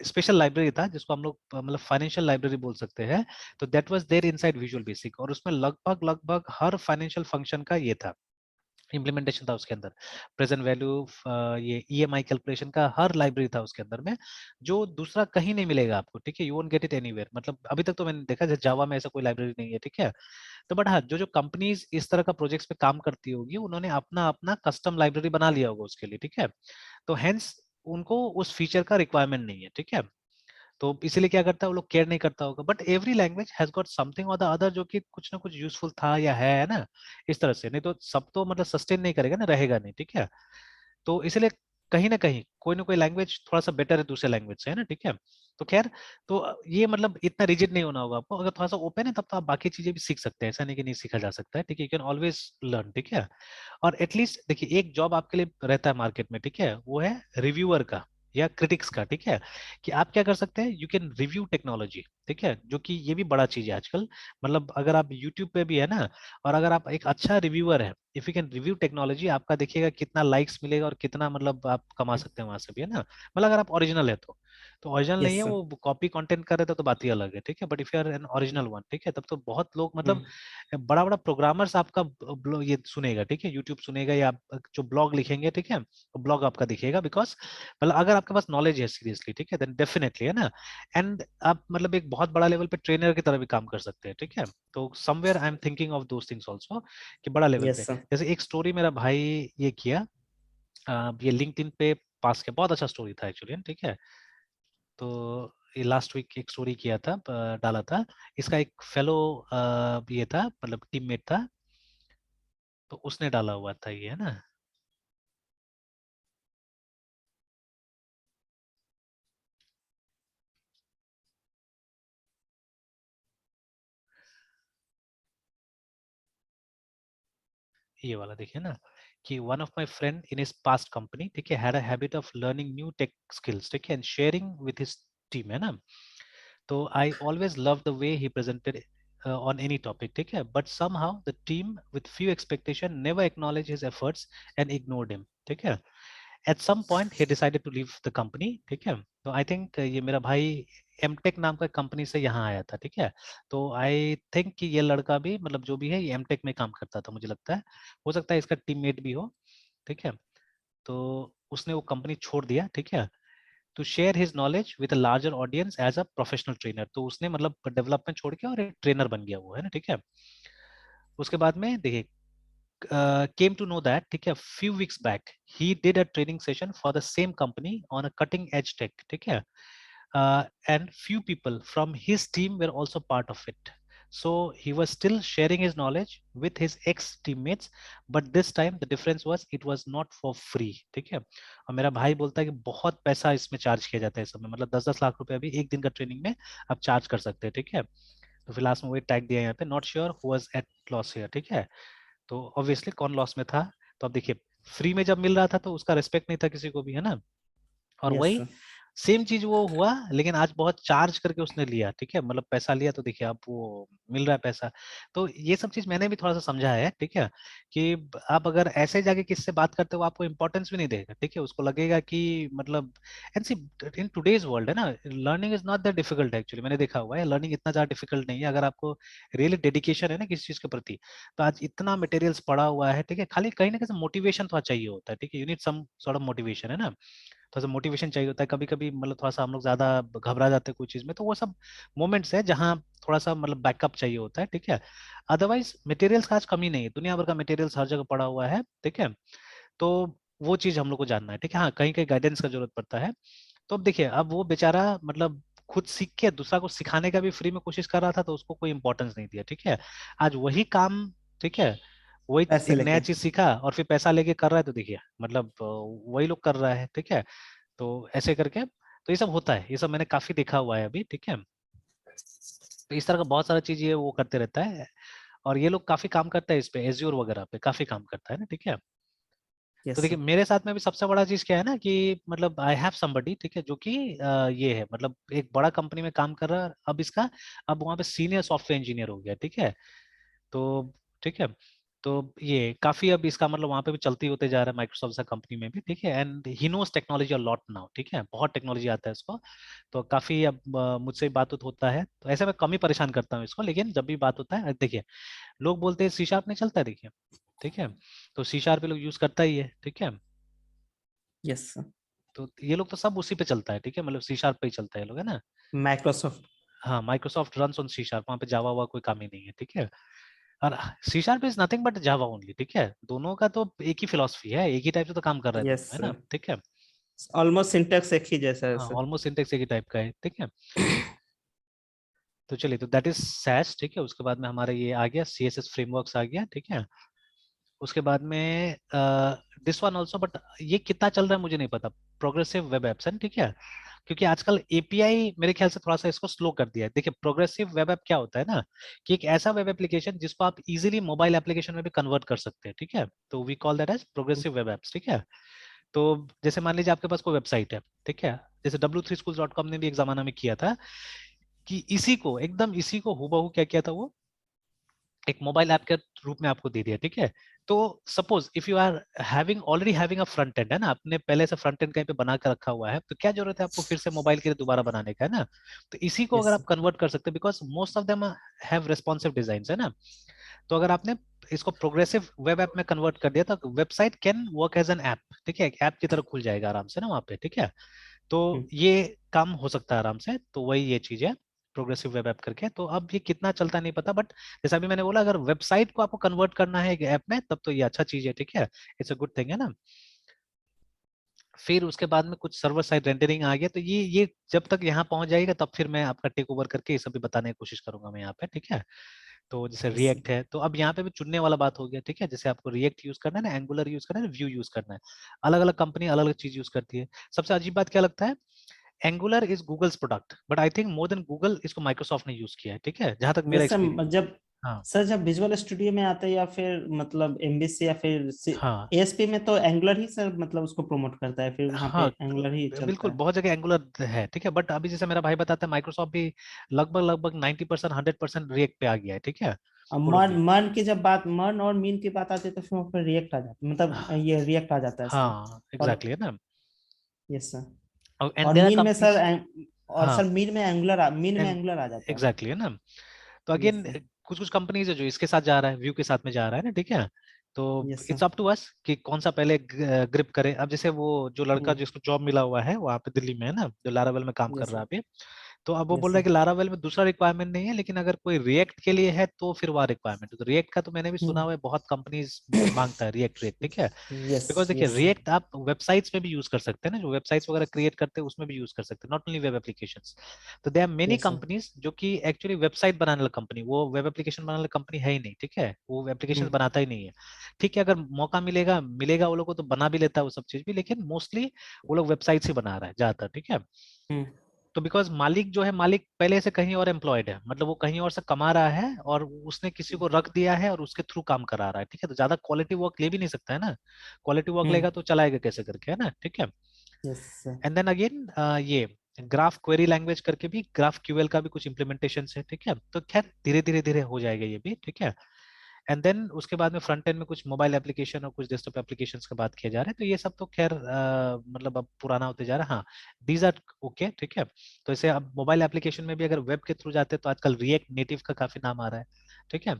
स्पेशल लाइब्रेरी था जिसको हम लोग मतलब फाइनेंशियल लाइब्रेरी बोल सकते हैं, तो that was there inside Visual Basic, और उसमें लगभग लगभग हर फाइनेंशियल फंक्शन का ये था, इम्प्लीमेंटेशन था उसके अंदर। प्रेजेंट वैल्यू, ये ईएमआई कैलकुलेशन का हर लाइब्रेरी था उसके अंदर में, जो दूसरा कहीं नहीं मिलेगा आपको, ठीक है, you won't get it anywhere. मतलब अभी तक तो मैंने देखा जावा में ऐसा कोई लाइब्रेरी नहीं है, ठीक है। तो बट हाँ, जो जो कंपनीज इस तरह का प्रोजेक्ट्स पे काम करती होगी उन्होंने अपना अपना कस्टम लाइब्रेरी बना लिया होगा उसके लिए, ठीक है। तो हेंस उनको उस फीचर का रिक्वायरमेंट नहीं है, ठीक है। तो इसीलिए क्या करता है, वो लोग केयर नहीं करता होगा, but every language has got something और द अदर जो कि कुछ ना कुछ यूजफुल था या है ना, इस तरह से। नहीं तो सब तो मतलब सस्टेन नहीं करेगा ना, रहेगा नहीं, ठीक है। तो इसलिए कहीं ना कहीं कोई ना कोई लैंग्वेज थोड़ा सा बेटर है दूसरे लैंग्वेज से, है ना, ठीक है। तो खैर, तो ये मतलब इतना रिजिड नहीं होना होगा आपको, अगर थोड़ा सा ओपन है तब तो आप बाकी चीजें भी सीख सकते हैं, ऐसा नहीं कि नहीं सीखा जा सकता है, ठीक है, यू कैन ऑलवेज लर्न, ठीक है। और एटलीस्ट देखिए एक जॉब आपके लिए रहता है मार्केट में, ठीक है, वो है रिव्यूअर का या क्रिटिक्स का, ठीक है, कि आप क्या कर सकते हैं, यू कैन रिव्यू टेक्नोलॉजी, ठीक है, जो कि ये भी बड़ा चीज है आजकल। मतलब अगर आप यूट्यूब पे भी है ना, और अगर आप एक अच्छा रिव्यूअर है, if you can review technology, आपका देखिएगा कितना लाइक्स मिलेगा और कितना मतलब आप कमा सकते हैं वहां से भी, है ना। मतलब अगर आप ओरिजिनल है तो ओरिजिनल नहीं यस है सर। वो कॉपी कंटेंट कर रहे थे तो बात ही अलग है, ठीक है, but if you are an original one, ठीक है, तब तो बहुत लोग मतलब बड़ा बड़ा प्रोग्रामर्स आपका ये सुनेगा, ठीक है, यूट्यूब सुनेगा, या आप जो ब्लॉग लिखेंगे, ठीक है, तो ब्लॉग आपका दिखेगा, बिकॉज मतलब अगर आपके पास नॉलेज है सीरियसली, ठीक है, देन डेफिनेटली, है ना। एंड आप मतलब एक बहुत बड़ा लेवल पे ट्रेनर की तरह भी काम कर सकते हैं, ठीक है। तो somewhere I am thinking of those things also, कि बड़ा लेवल पे, यस सर। जैसे एक स्टोरी मेरा भाई ये किया, ये लिंक्डइन पे पास किया, बहुत अच्छा स्टोरी था एक्चुअली, ठीक है। तो ये लास्ट वीक एक स्टोरी किया था, डाला था, इसका एक फेलो ये था, मतलब टीममेट था, तो उसने डाला हुआ था ये, है ना। ये वाला देखिए ना, कि one of my friend in his past company, ठीक है, had a habit of learning new take skills, ठीक है, and sharing with his team, है ना। तो I always love the way he presented on any topic, ठीक है, but somehow the team with few expectation never acknowledged his efforts and ignored him, ठीक है। At some point he decided to leave the company, ठीक है। तो I think ये मेरा भाई एमटेक नाम का कंपनी से यहाँ आया था, ठीक है। तो आई थिंक कि ये लड़का भी मतलब जो भी है ये एमटेक में काम करता था, मुझे लगता है, हो सकता है इसका टीममेट भी हो, ठीक है। तो उसने वो कंपनी छोड़ दिया, ठीक है, to share his knowledge with a larger audience as a professional trainer. तो उसने मतलब डेवलपमेंट छोड़ के और एक ट्रेनर बन गया वो, है ना, ठीक है। उसके बाद में देखिए came to know that, ठीक है, few weeks back he did a training session for the same company on a cutting edge tech, ठीक है, and few people from his team were also part of it. So he was still sharing his knowledge with his ex teammates, but this time the difference was it was not for free, ठीक है। और मेरा भाई बोलता है कि बहुत पैसा इसमें चार्ज किया जाता है इस समय, मतलब 10-10 लाख रुपए अभी एक दिन का ट्रेनिंग में आप चार्ज कर सकते हैं, ठीक है। तो फिर लास्ट में वही टैग दिया यहाँ पे, not sure who was at loss here, ठीक है। तो ऑब्वियसली कौन लॉस में था। तो अब देखिए फ्री में जब मिल रहा था तो उसका रिस्पेक्ट नहीं था किसी को भी, है ना। और यस वही सर। सेम चीज वो हुआ, लेकिन आज बहुत चार्ज करके उसने लिया, ठीक है, मतलब पैसा लिया, तो देखिए अब वो मिल रहा है पैसा। तो ये सब चीज मैंने भी थोड़ा सा समझा है, ठीक है, कि आप अगर ऐसे जाके किससे बात करते हो, आपको इंपॉर्टेंस भी नहीं देगा, ठीक है, उसको लगेगा कि मतलब, and see, in today's world है ना, learning is not that difficult actually, मैंने देखा हुआ है लर्निंग इतना ज्यादा डिफिकल्ट नहीं है, अगर आपको रियली डेडिकेशन है ना किसी चीज के प्रति। तो आज इतना मटेरियल्स पड़ा हुआ है, ठीक है, खाली कहीं ना कहीं मोटिवेशन थोड़ा चाहिए होता है, ठीक है, you need some sort of motivation, है ना, थोड़ा सा मोटिवेशन चाहिए होता है कभी कभी, मतलब थोड़ा सा हम लोग ज्यादा घबरा जाते हैं कोई चीज में, तो वो सब मोमेंट्स है जहाँ थोड़ा सा मतलब बैकअप चाहिए होता है, ठीक है। अदरवाइज मटेरियल्स का आज कमी नहीं है, दुनिया भर का मटेरियल्स हर जगह पड़ा हुआ है, ठीक है। तो वो चीज हम लोग को जानना है, ठीक है, हाँ कहीं कहीं गाइडेंस का जरूरत पड़ता है। तो अब देखिए, अब वो बेचारा मतलब खुद सीख के दूसरा को सिखाने का भी फ्री में कोशिश कर रहा था, तो उसको कोई इंपॉर्टेंस नहीं दिया, ठीक है। आज वही काम, ठीक है, वही पैसे एक नया लेके। चीज सीखा और फिर पैसा लेके कर रहा है, तो देखिए मतलब वही लोग कर रहा है, ठीक है। तो ऐसे करके तो ये सब होता है, ये सब मैंने काफी देखा हुआ है अभी, ठीक है। तो इस तरह का बहुत सारा चीज ये वो करते रहता है, और ये लोग काफी काम करता है इस पे, एज्योर वगैरह पे काफी काम करता है ना, ठीक है। तो यस देखिए मेरे साथ में भी सबसे बड़ा चीज क्या है ना, कि मतलब आई हैव समबडी, ठीक है, जो कि ये है, मतलब एक बड़ा कंपनी में काम कर रहा है, अब इसका, अब वहाँ पे सीनियर सॉफ्टवेयर इंजीनियर हो गया, ठीक है। तो ठीक है, तो ये काफी अब इसका मतलब वहां पे भी चलती होते जा रहा है माइक्रोसॉफ्ट सा कंपनी में भी, ठीक है, and he knows technology a lot now, ठीक है, बहुत टेक्नोलॉजी आता है इसको। तो काफी अब मुझसे बात होता है, तो ऐसे मैं कम ही परेशान करता हूँ इसको, लेकिन जब भी बात होता है देखिए, लोग बोलते हैं सी शार्प नहीं चलता है, देखिए, ठीक है, तो सी शार्प पे लोग यूज करता ही है, ठीक है। यस। तो ये लोग तो सब उसी पे चलता है, ठीक है, मतलब सी शार्प पे ही चलता है ये लोग, है ना। माइक्रोसॉफ्ट। हाँ, Microsoft run on C sharp, वहाँ पे जावा हुआ कोई काम ही नहीं है, ठीक है। और C sharp is nothing but Java only, ठीक है, दोनों का तो एक ही फिलोसफी है, एक ही टाइप से तो काम कर रहे हैं यस। दोनों, है ना, ठीक है। ऑलमोस्ट सिंटेक्स एक ही जैसा है हाँ, सर। ऑलमोस्ट सिंटेक्स एक ही टाइप का है, ठीक है। तो चलिए, तो दैट इज सैस, ठीक है, उसके बाद में हमारा ये आ गया सी एस एस फ्रेमवर्क्स आ गया, ठीक है। उसके बाद में दिस वन ऑल्सो, बट ये कितना चल रहा है मुझे नहीं पता, प्रोग्रेसिव वेब एप्स है, ठीक है, क्योंकि आजकल एपीआई मेरे ख्याल से थोड़ा सा इसको स्लो कर दिया है। देखिए प्रोग्रेसिव वेब ऐप क्या होता है ना, कि एक ऐसा वेब एप्लीकेशन जिसको आप इजीली मोबाइल एप्लीकेशन में भी कन्वर्ट कर सकते हैं, ठीक है, तो we call that as progressive web apps, ठीक है। तो जैसे मान लीजिए आपके पास कोई वेबसाइट है, ठीक है, जैसे w3schools.com ने भी एक जमाना में किया था, कि इसी को एकदम इसी को हूबहू क्या किया था वो, एक मोबाइल ऐप के रूप में आपको दे दिया, ठीक है। तो suppose if you are having already having a front end, है ना, आपने पहले से फ्रंट एंड कहीं पे बना कर रखा हुआ है, तो क्या जरूरत है आपको फिर से मोबाइल के लिए दोबारा बनाने का, है ना। तो इसी को अगर यस। आप कन्वर्ट कर सकते हैं, because most of them have responsive design, है ना। तो अगर आपने इसको प्रोग्रेसिव वेब ऐप में कन्वर्ट कर दिया, तो website can work as an app, ठीक है, एक ऐप की तरह खुल जाएगा आराम से ना वहाँ पे, ठीक है। तो ये काम हो सकता है आराम से, तो वही ये चीज है प्रोग्रेसिव वेब ऐप करके। तो अब ये कितना चलता नहीं पता, बट जैसा अभी मैंने बोला, अगर वेबसाइट को आपको कन्वर्ट करना है एक ऐप में, तब तो ये अच्छा चीज है, ठीक है, इट्स अ गुड थिंग, है ना। फिर उसके बाद में कुछ सर्वर साइड रेंडरिंग आ गया, तो ये जब तक यहाँ पहुंच जाएगा, तब फिर मैं आपका टेक ओवर करके ये सब भी बताने की कोशिश करूंगा मैं यहाँ पे, ठीक है। तो जैसे यस। रिएक्ट है, तो अब यहाँ पे भी चुनने वाला बात हो गया, ठीक है, जैसे आपको रिएक्ट यूज करना है ना, एंगुलर यूज करना है, व्यू यूज करना है, अलग अलग कंपनी अलग अलग चीज यूज करती है। सबसे अजीब बात क्या लगता है, Angular is Google's product, but I think more than Google इसको माइक्रोसॉफ्ट ने यूज किया है, ठीक है, जहां तक मेरा जैसे एक्सपीरियंस। जब हाँ, सर जब विजुअल स्टूडियो में आते हैं या फिर मतलब एमबीसी या फिर हाँ, एएसपी में, तो एंगुलर ही सर मतलब उसको प्रमोट करता है, फिर वहां पे हाँ, एंगुलर ही चलता बिल्कुल है। बहुत जगह एंगुलर है, ठीक है, बट अभी जैसे मेरा भाई बताता है, माइक्रोसॉफ्ट भी लगभग लगभग 90% 100% रिएक्ट पे आ गया है, ठीक है, और वो लोग मन भी। मन की जब बात, मन और मीन की बात आती है, तो फिर वहाँ पर रिएक्ट आ जाता है, मतलब ये रिएक्ट आ जाता है सर। हाँ, और एग्जैक्टली, है ना। Yes sir. एंड और देयर आर मीन में कंपनीज। और हाँ, सर मीन में एंगुलर आ जाता है। एग्जैक्टली, है ना। तो यस अगेन सर। कुछ कुछ कंपनीज है जो इसके साथ जा रहा है, व्यू के साथ में जा रहा है ना, ठीक है। तो yes it's sir. Up to us कि कौन सा पहले ग्रिप करे। अब जैसे वो जो लड़का जिसको जॉब मिला हुआ है वहां पे दिल्ली में, है ना, जो लारावेल में काम कर यस रहा सर। है अभी, तो अब वो यस बोल रहा है सर। कि लारावेल में दूसरा रिक्वायरमेंट नहीं है, लेकिन अगर कोई रिएक्ट के लिए है तो फिर वह रिक्वायरमेंट है। तो रिएक्ट का तो मैंने भी सुना हुआ है, बहुत कंपनीज मांगता है रिएक्ट रिएक्ट, ठीक है। यस। बिकॉज देखिए यस। रिएक्ट आप वेबसाइट्स में भी यूज कर सकते हैं ना, जो वेबसाइट्स वगैरह क्रिएट करते हैं उसमें भी यूज कर सकते हैं, नॉट ओनली वेब एप्लीकेशंस। तो they are many yes sir. Companies जो कि एक्चुअली वेबसाइट बनाने वाली कंपनी, वो वेब एप्लीकेशन बनाने वाली कंपनी है ही नहीं, ठीक है, वो एप्लीकेशन बनाता ही नहीं है, ठीक है। अगर मौका मिलेगा मिलेगा वो लोग को तो बना भी लेता है वो सब चीज भी, लेकिन मोस्टली वो लोग वेबसाइट्स ही बना रहा है ज्यादातर, ठीक है। तो बिकॉज मालिक जो है, मालिक पहले से कहीं और एम्प्लॉयड है, मतलब वो कहीं और से कमा रहा है और उसने किसी को रख दिया है और उसके थ्रू काम करा रहा है, ठीक है। तो ज्यादा क्वालिटी वर्क ले भी नहीं सकता है ना, क्वालिटी वर्क लेगा तो चलाएगा कैसे करके, है ना, ठीक है। Yes sir. And then again ये ग्राफ क्वेरी लैंग्वेज करके भी ग्राफ क्यूएल का भी कुछ इम्प्लीमेंटेशन है, ठीक है। तो खैर धीरे धीरे धीरे हो जाएगा ये भी, ठीक है। एंड देन उसके बाद में फ्रंट एंड में कुछ मोबाइल एप्लीकेशन और कुछ डेस्कटॉप एप्लीकेशंस का बात किया जा रहा है। तो ये सब तो खैर मतलब अब पुराना होते जा रहा है। हाँ, दीज आर ओके, ठीक है। तो इसे अब मोबाइल एप्लीकेशन में भी अगर वेब के थ्रू जाते हैं तो आजकल रिएक्ट नेटिव का काफी नाम आ रहा है, ठीक है।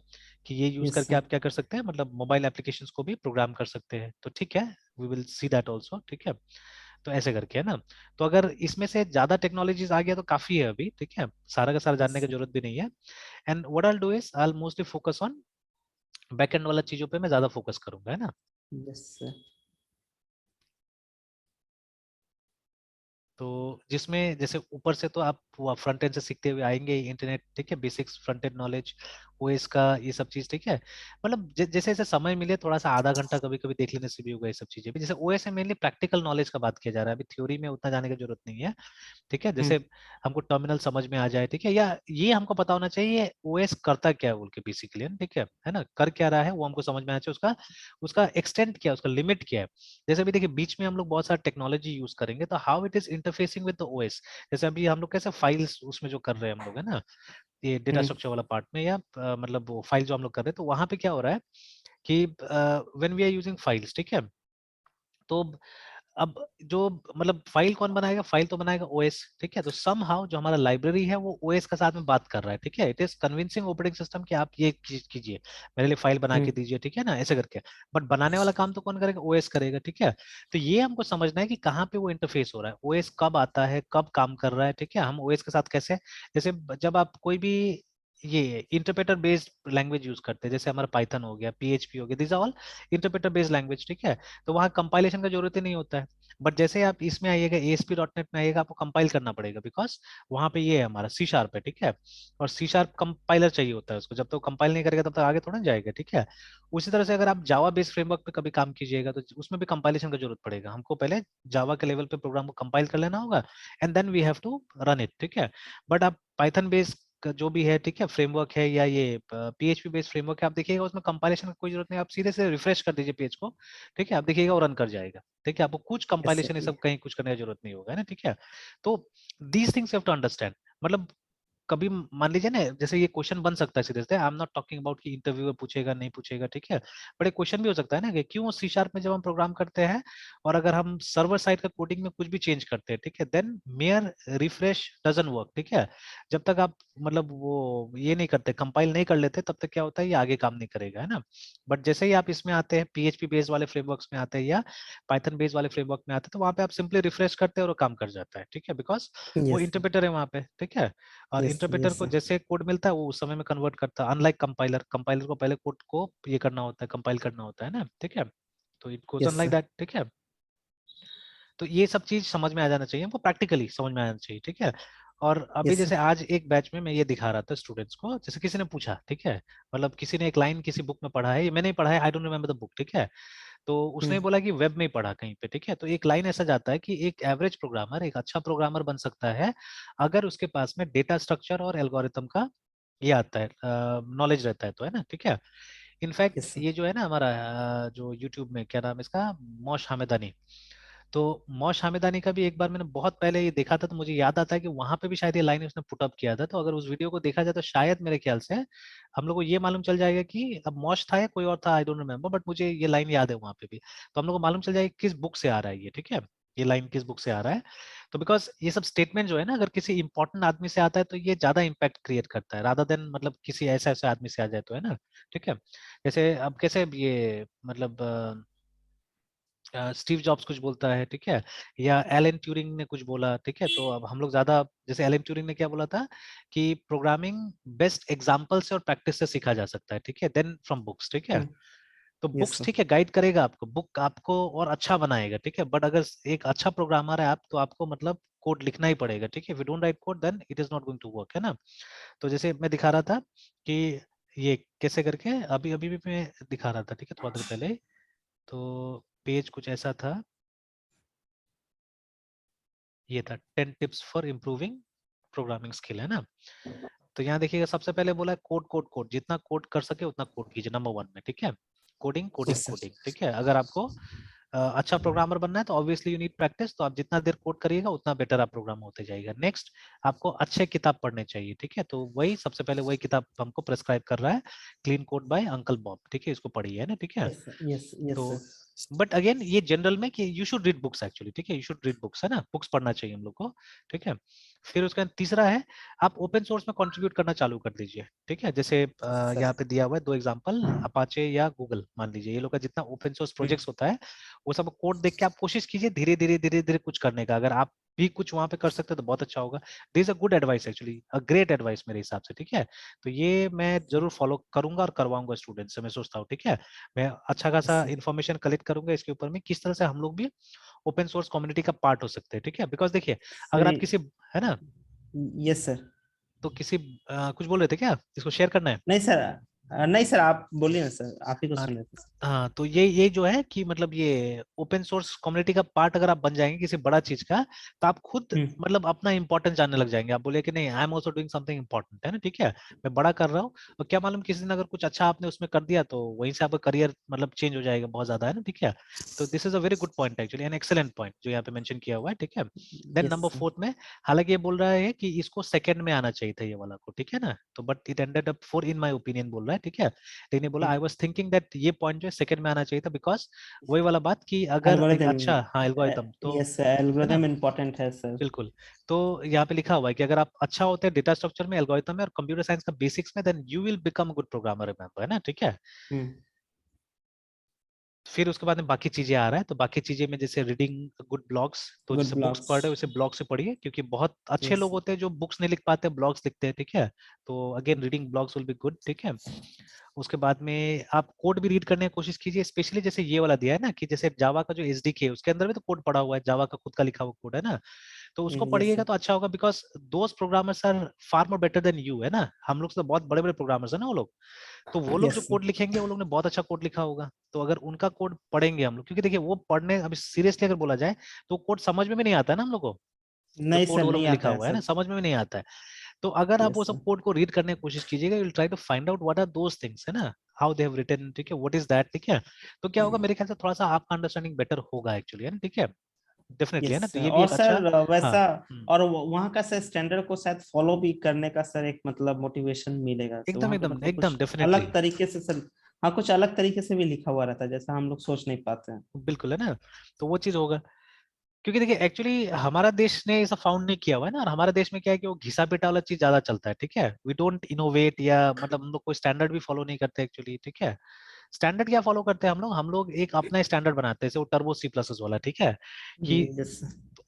कि ये यूज यस करके सर। आप क्या कर सकते हैं, मतलब मोबाइल एप्लीकेशंस को भी प्रोग्राम कर सकते हैं। तो ठीक है, we will see that also, ठीक है। तो ऐसे करके है ना। तो अगर इसमें से ज्यादा टेक्नोलॉजीज आ गया तो काफी है अभी, ठीक है, सारा का सारा यस जानने की सर। जरूरत भी नहीं है। And what I do is I mostly focus on backend वाला चीजों पे मैं ज्यादा फोकस करूंगा, है ना। Yes sir. तो जिसमें जैसे ऊपर से तो आप फ्रंट एंड से सीखते हुए आएंगे इंटरनेट, ठीक है, basics front end knowledge, OS का ये सब चीज, ठीक है। मतलब जैसे जैसे समय मिले थोड़ा सा आधा घंटा कभी कभी देख लेने से भी होगा ये सब चीजें भी। जैसे ओएस में मेनली प्रैक्टिकल नॉलेज का बात किया जा रहा है, अभी थ्योरी में उतना जाने की जरूरत नहीं है, ठीक है। जैसे हमको टर्मिनल समझ में आ जाए, ठीक है, या ये हमको पता होना चाहिए ओएस करता क्या है बोल के बेसिकली, ठीक है ना, कर क्या रहा है वो हमको समझ में आना चाहिए, उसका उसका एक्सटेंट क्या है, उसका लिमिट क्या है। जैसे अभी देखिए बीच में हम लोग बहुत सारा टेक्नोलॉजी यूज करेंगे तो how it is interfacing with the OS. जैसे अभी हम लोग कैसे फाइल्स उसमें जो कर रहे हैं हम लोग, है ना, ये डेटा स्ट्रक्चर वाला पार्ट में, या मतलब वो फाइल जो हम लोग कर रहे हैं, तो वहां पे क्या हो रहा है कि when we are using files, ठीक है, तो अब जो मतलब फाइल कौन बनाएगा, फाइल तो बनाएगा ओएस, ठीक है। तो सम हाउ जो हमारा लाइब्रेरी है वो ओएस के साथ में बात कर रहा है, ठीक है। It is convincing operating system कि आप ये चीज कीजिए, मेरे लिए फाइल बना के दीजिए, ठीक है ना, ऐसे करके। बट बनाने वाला काम तो कौन करेगा, ओएस करेगा, ठीक है। तो ये हमको समझना है कि कहाँ पे वो इंटरफेस हो रहा है, ओएस कब आता है, कब काम कर रहा है, ठीक है। हम ओएस के साथ कैसे, जैसे जब आप कोई भी ये इंटरप्रेटर बेस्ड लैंग्वेज यूज करते हैं, जैसे हमारा पाइथन हो गया, पीएचपी हो गया, this are all interpreter based language, ठीक है। तो वहाँ कंपाइलेशन का जरूरत ही नहीं होता है। बट जैसे आप इसमें आइएगा, ASP.NET में आइएगा, आपको कंपाइल करना पड़ेगा, बिकॉज वहां पे ये है हमारा C# है, ठीक है। और C# कंपाइलर चाहिए होता है उसको, जब तक कंपाइल नहीं करेगा तब तक आगे थोड़ा ना जाएगा, ठीक है। उसी तरह से अगर आप जावा बेस्ड फ्रेमवर्क पे कभी काम कीजिएगा तो उसमें भी कंपाइलेशन की जरूरत पड़ेगा, हमको पहले जावा के लेवल पे प्रोग्राम को कंपाइल कर लेना होगा, and then we have to run it, ठीक है। बट आप पाइथन बेस्ड का जो भी है, ठीक है, फ्रेमवर्क है, या ये PHP बेस्ड फ्रेमवर्क है, आप देखिएगा उसमें कंपाइलेशन की कोई जरूरत नहीं, आप सीधे से रिफ्रेश कर दीजिए पेज को, ठीक है, आप देखिएगा वो रन कर जाएगा, ठीक है। आपको कुछ यस कंपाइलेशन ये सर। सब कहीं कुछ करने की जरूरत नहीं होगा, है ना, ठीक है। तो these things you have to understand. मतलब कभी मान लीजिए ना, जैसे ये क्वेश्चन बन सकता है सीधे सीधे, I am not talking about कि इंटरव्यू में पूछेगा नहीं पूछेगा, ठीक है। बट एक क्वेश्चन भी हो सकता है ना कि क्यों C# में जब हम प्रोग्राम करते हैं और अगर हम सर्वर साइड का कोडिंग में कुछ भी चेंज करते हैं, ठीक है, then mere refresh doesn't work, ठीक है। जब तक आप मतलब वो ये नहीं करते, कंपाइल नहीं कर लेते, तब तक क्या होता है, ये आगे काम नहीं करेगा, है ना। बट जैसे ही आप इसमें आते हैं, PHP बेस्ड वाले फ्रेमवर्क्स में आते हैं या पाइथन बेस्ड वाले फ्रेमवर्क में आते हैं, तो वहां पे आप सिंपली रिफ्रेश करते हैं और वो काम कर जाता है, ठीक है, बिकॉज वो यस इंटरप्रेटर है वहां पे, ठीक है। और यस इंटरप्रेटर यस को सर। जैसे कोड मिलता है वो उस समय में कन्वर्ट करता है, अनलाइक कंपाइलर, कंपाइलर को पहले कोड को ये करना होता है, कंपाइल करना होता है ना, ठीक है। तो it goes on yes like sir. That, ठीक है। तो ये सब चीज समझ में आ जाना चाहिए हमको, प्रैक्टिकली समझ में आ जाना चाहिए, ठीक है। और अभी यस जैसे सर। आज एक बैच में मैं ये दिखा रहा था स्टूडेंट्स को, जैसे किसी ने पूछा, ठीक है, मतलब किसी ने एक लाइन किसी बुक में पढ़ा है, ये मैंने ही पढ़ा है, I don't remember the book, ठीक है। तो उसने बोला कि वेब में ही पढ़ा कहीं पे, ठीक है। तो एक लाइन ऐसा जाता है कि एक एवरेज प्रोग्रामर एक अच्छा प्रोग्रामर बन सकता है अगर उसके पास में डेटा स्ट्रक्चर और एल्गोरिथम का ये आता है, नॉलेज रहता है, तो है ना, ठीक है। In fact yes sir. ये जो है ना हमारा जो यूट्यूब में क्या नाम है इसका, मौश हामिदानी। तो मौश हामिदानी का भी एक बार मैंने बहुत पहले ये देखा था, तो मुझे याद आता है कि वहां पे भी शायद ये लाइन उसने पुट अप किया था। तो अगर उस वीडियो को देखा जाए तो शायद मेरे ख्याल से हम लोग को ये मालूम चल जाएगा कि अब मौश था या कोई और था, आई डोंट रिमेम्बर, बट मुझे ये लाइन याद है वहां पे भी। तो हम लोग को मालूम चल जाएगा किस बुक से आ रहा है ये, ठीक है, ये लाइन किस बुक से आ रहा है। तो बिकॉज ये सब स्टेटमेंट जो है ना, अगर किसी इंपॉर्टेंट आदमी से आता है तो ये ज्यादा इंपैक्ट क्रिएट करता है, रादर देन मतलब किसी ऐसे ऐसे आदमी से आ जाए, तो है ना, ठीक है। जैसे अब कैसे ये मतलब स्टीव जॉब्स कुछ बोलता है, ठीक है, या एलन ट्यूरिंग ने कुछ बोला, ठीक है। तो अब हम लोग ज्यादा, जैसे एलन ट्यूरिंग ने क्या बोला था कि प्रोग्रामिंग बेस्ट एग्जांपल से और प्रैक्टिस से सीखा जा सकता है, ठीक है, देन फ्रॉम बुक्स, ठीक है। तो यस बुक्स सर। ठीक है गाइड करेगा आपको, बुक आपको और अच्छा बनाएगा, ठीक है। बट अगर एक अच्छा प्रोग्रामर है आप, तो आपको मतलब कोड लिखना ही पड़ेगा, ठीक है। If you don't write code then it is not going to work, है ना। तो जैसे मैं दिखा रहा था कि ये कैसे करके अभी अभी भी मैं दिखा रहा था, ठीक है, थोड़ा देर पहले। तो पेज कुछ ऐसा था, ये था 10 tips for improving programming skill, है ना। तो यहाँ देखिएगा सबसे पहले बोला है कोड कोड कोड, जितना कोड कर सके उतना कोड कीजिए, नंबर 1 में, ठीक है। Coding coding yes sir. Coding, ठीक है। अगर आपको अच्छा प्रोग्रामर बनना है तो ऑब्वियसली यू नीड प्रैक्टिस, तो आप जितना देर कोड करिएगा उतना बेटर आप प्रोग्राम होते जाएगा। नेक्स्ट, आपको अच्छे किताब पढ़ने चाहिए, ठीक है, तो वही सबसे पहले वही किताब हमको प्रेस्क्राइब कर रहा है, clean code by Uncle Bob, ठीक है, इसको पढ़िए, है ना, ठीक है। यस यस यस तो सर। बट अगेन ये जनरल में कि you should read books actually, ठीक है, यू शुड रीड बुक्स, है ना, बुक्स पढ़ना चाहिए हम लोग को, ठीक है। फिर उसका तीसरा है, आप ओपन सोर्स में कंट्रीब्यूट करना चालू कर दीजिए, ठीक है, जैसे सर यहाँ पे दिया हुआ है 2 एग्जांपल, अपाचे या गूगल, मान लीजिए ये लोग का जितना ओपन सोर्स प्रोजेक्ट्स होता है वो सब कोड देख के आप कोशिश कीजिए धीरे धीरे धीरे धीरे कुछ करने का। अगर आप भी कुछ वहां पे कर सकते हैं तो बहुत अच्छा होगा। This is a good advice actually, a great advice मेरे हिसाब से, ठीक है। तो ये मैं जरूर फॉलो करूंगा और करवाऊंगा स्टूडेंट से, मैं सोचता हूँ, ठीक है। मैं अच्छा खासा सर इन्फॉर्मेशन कलेक्ट करूंगा इसके ऊपर में, किस तरह से हम लोग भी ओपन सोर्स कम्युनिटी का पार्ट हो सकते हैं, ठीक है। बिकॉज देखिए, अगर आप सर किसी, है ना, यस सर। तो किसी कुछ बोल रहे थे क्या, इसको शेयर करना है? नहीं सर, नहीं सर, आप बोलिए ना सर, आप ही को हाँ, सुन रहे थे सर। हाँ, तो ये जो है कि मतलब ये ओपन सोर्स कम्युनिटी का पार्ट अगर आप बन जाएंगे किसी बड़ा चीज का, तो आप खुद हम्म। मतलब अपना इंपॉर्टेंस जानने लग जाएंगे, आप बोले कि नहीं, I am also doing something important, है ना, ठीक है, मैं बड़ा कर रहा हूँ। और क्या मालूम किसी दिन अगर कुछ अच्छा आपने उसमें कर दिया तो वहीं से आपका करियर मतलब चेंज हो जाएगा बहुत ज्यादा, है ना, ठीक है। तो this is a very good point actually, an excellent point जो यहाँ पे मेंशन किया हुआ है, ठीक है। Then yes number sir. 4 में, हालांकि ये बोल रहा है कि इसको सेकंड में आना चाहिए था ये वाला को, ठीक है ना, तो but it ended up 4 in my opinion बोल रहा है, ठीक है। लेकिन ये बोला आई वाज थिंकिंग दैट ये पॉइंट जो है सेकंड में आना चाहिए था, बिकॉज वही वाला बात कि अगर एक एल्गोरिदम। अच्छा, हाँ, एल्गोरिथम तो, यस सर, है ना, एल्गोरिदम इम्पोर्टेंट है सर। बिल्कुल। तो यहाँ पे लिखा हुआ है कि अगर आप अच्छा होते हैं डेटा स्ट्रक्चर में, एल्गोरिथम में और कंप्यूटर साइंस का बेसिक्स में, then you will become good programmer, remember, है ना, ठीक है। हम्म। फिर उसके बाद में बाकी चीजें आ रहा है, तो बाकी चीजें में जैसे रीडिंग गुड ब्लॉग्स, तो गुड जैसे बुक्स ब्लॉक्स। पढ़ रहे हो उसे ब्लॉग से पढ़िए, क्योंकि बहुत अच्छे यस। लोग होते हैं जो बुक्स नहीं लिख पाते, ब्लॉग्स लिखते हैं, ठीक है। तो again reading blogs will be good, ठीक है। उसके बाद में आप कोड भी रीड करने की कोशिश कीजिए, स्पेशली जैसे ये वाला दिया है ना कि जैसे जावा का जो एसडीके है उसके अंदर भी तो कोड पड़ा हुआ है, जावा का खुद का लिखा हुआ कोड है ना, तो उसको यस पढ़िएगा सर। तो अच्छा होगा, because those programmers are far more better than you, है ना, हम लोग से तो बहुत बड़े बड़े प्रोग्रामर्स है ना वो लोग, तो वो लोग जो यस सर। कोड लिखेंगे वो लोग ने बहुत अच्छा कोड लिखा होगा, तो अगर उनका कोड पढ़ेंगे हम लोग, क्योंकि देखिए वो पढ़ने, अभी सीरियसली अगर बोला जाए तो कोड समझ में भी नहीं आता है ना हम लोग को, जो नहीं कोड सर, वो लोग नहीं ने लिखा आता है हुआ है ना, सर। समझ में भी नहीं आता है। तो अगर आप वो यस सब सर। कोड को रीड करने की कोशिश कीजिएगा, you will try to find out what are those things, है ना, हाउ दे हैव रिटन, ठीक है, व्हाट इज दैट, ठीक है। तो क्या होगा, मेरे ख्याल से थोड़ा सा आपका अंडरस्टैंडिंग बेटर होगा एक्चुअली, है ना, ठीक है, डेफिनेटली, है यस ना, तो सर। ये भी और एक अच्छा, सर हाँ। वैसा, और वहाँ का सर स्टैंडर्ड को शायद फॉलो भी करने का सर एक मतलब मोटिवेशन मिलेगा सर, एकदम वहाँ पे एकदम मतलब एकदम कुछ डेफिनेटली, अलग तरीके से सर। हाँ, कुछ अलग तरीके से भी लिखा हुआ रहता है जैसा हम लोग सोच नहीं पाते हैं। बिल्कुल, है ना, तो वो चीज होगा। क्योंकि देखिए एक्चुअली हमारा देश ने ऐसा फाउंड नहीं किया हुआ है ना, और हमारे देश में क्या है कि वो घिसा पिटा वाला चीज ज्यादा चलता है, ठीक है, वी डोंट इनोवेट, या मतलब हम लोग कोई स्टैंडर्ड भी फॉलो नहीं करते एक्चुअली, ठीक है। स्टैंडर्ड क्या फॉलो करते हैं हम लोग एक अपना स्टैंडर्ड बनाते हैं, जैसे वो टर्बो सी प्लस वाला, ठीक है, कि यस।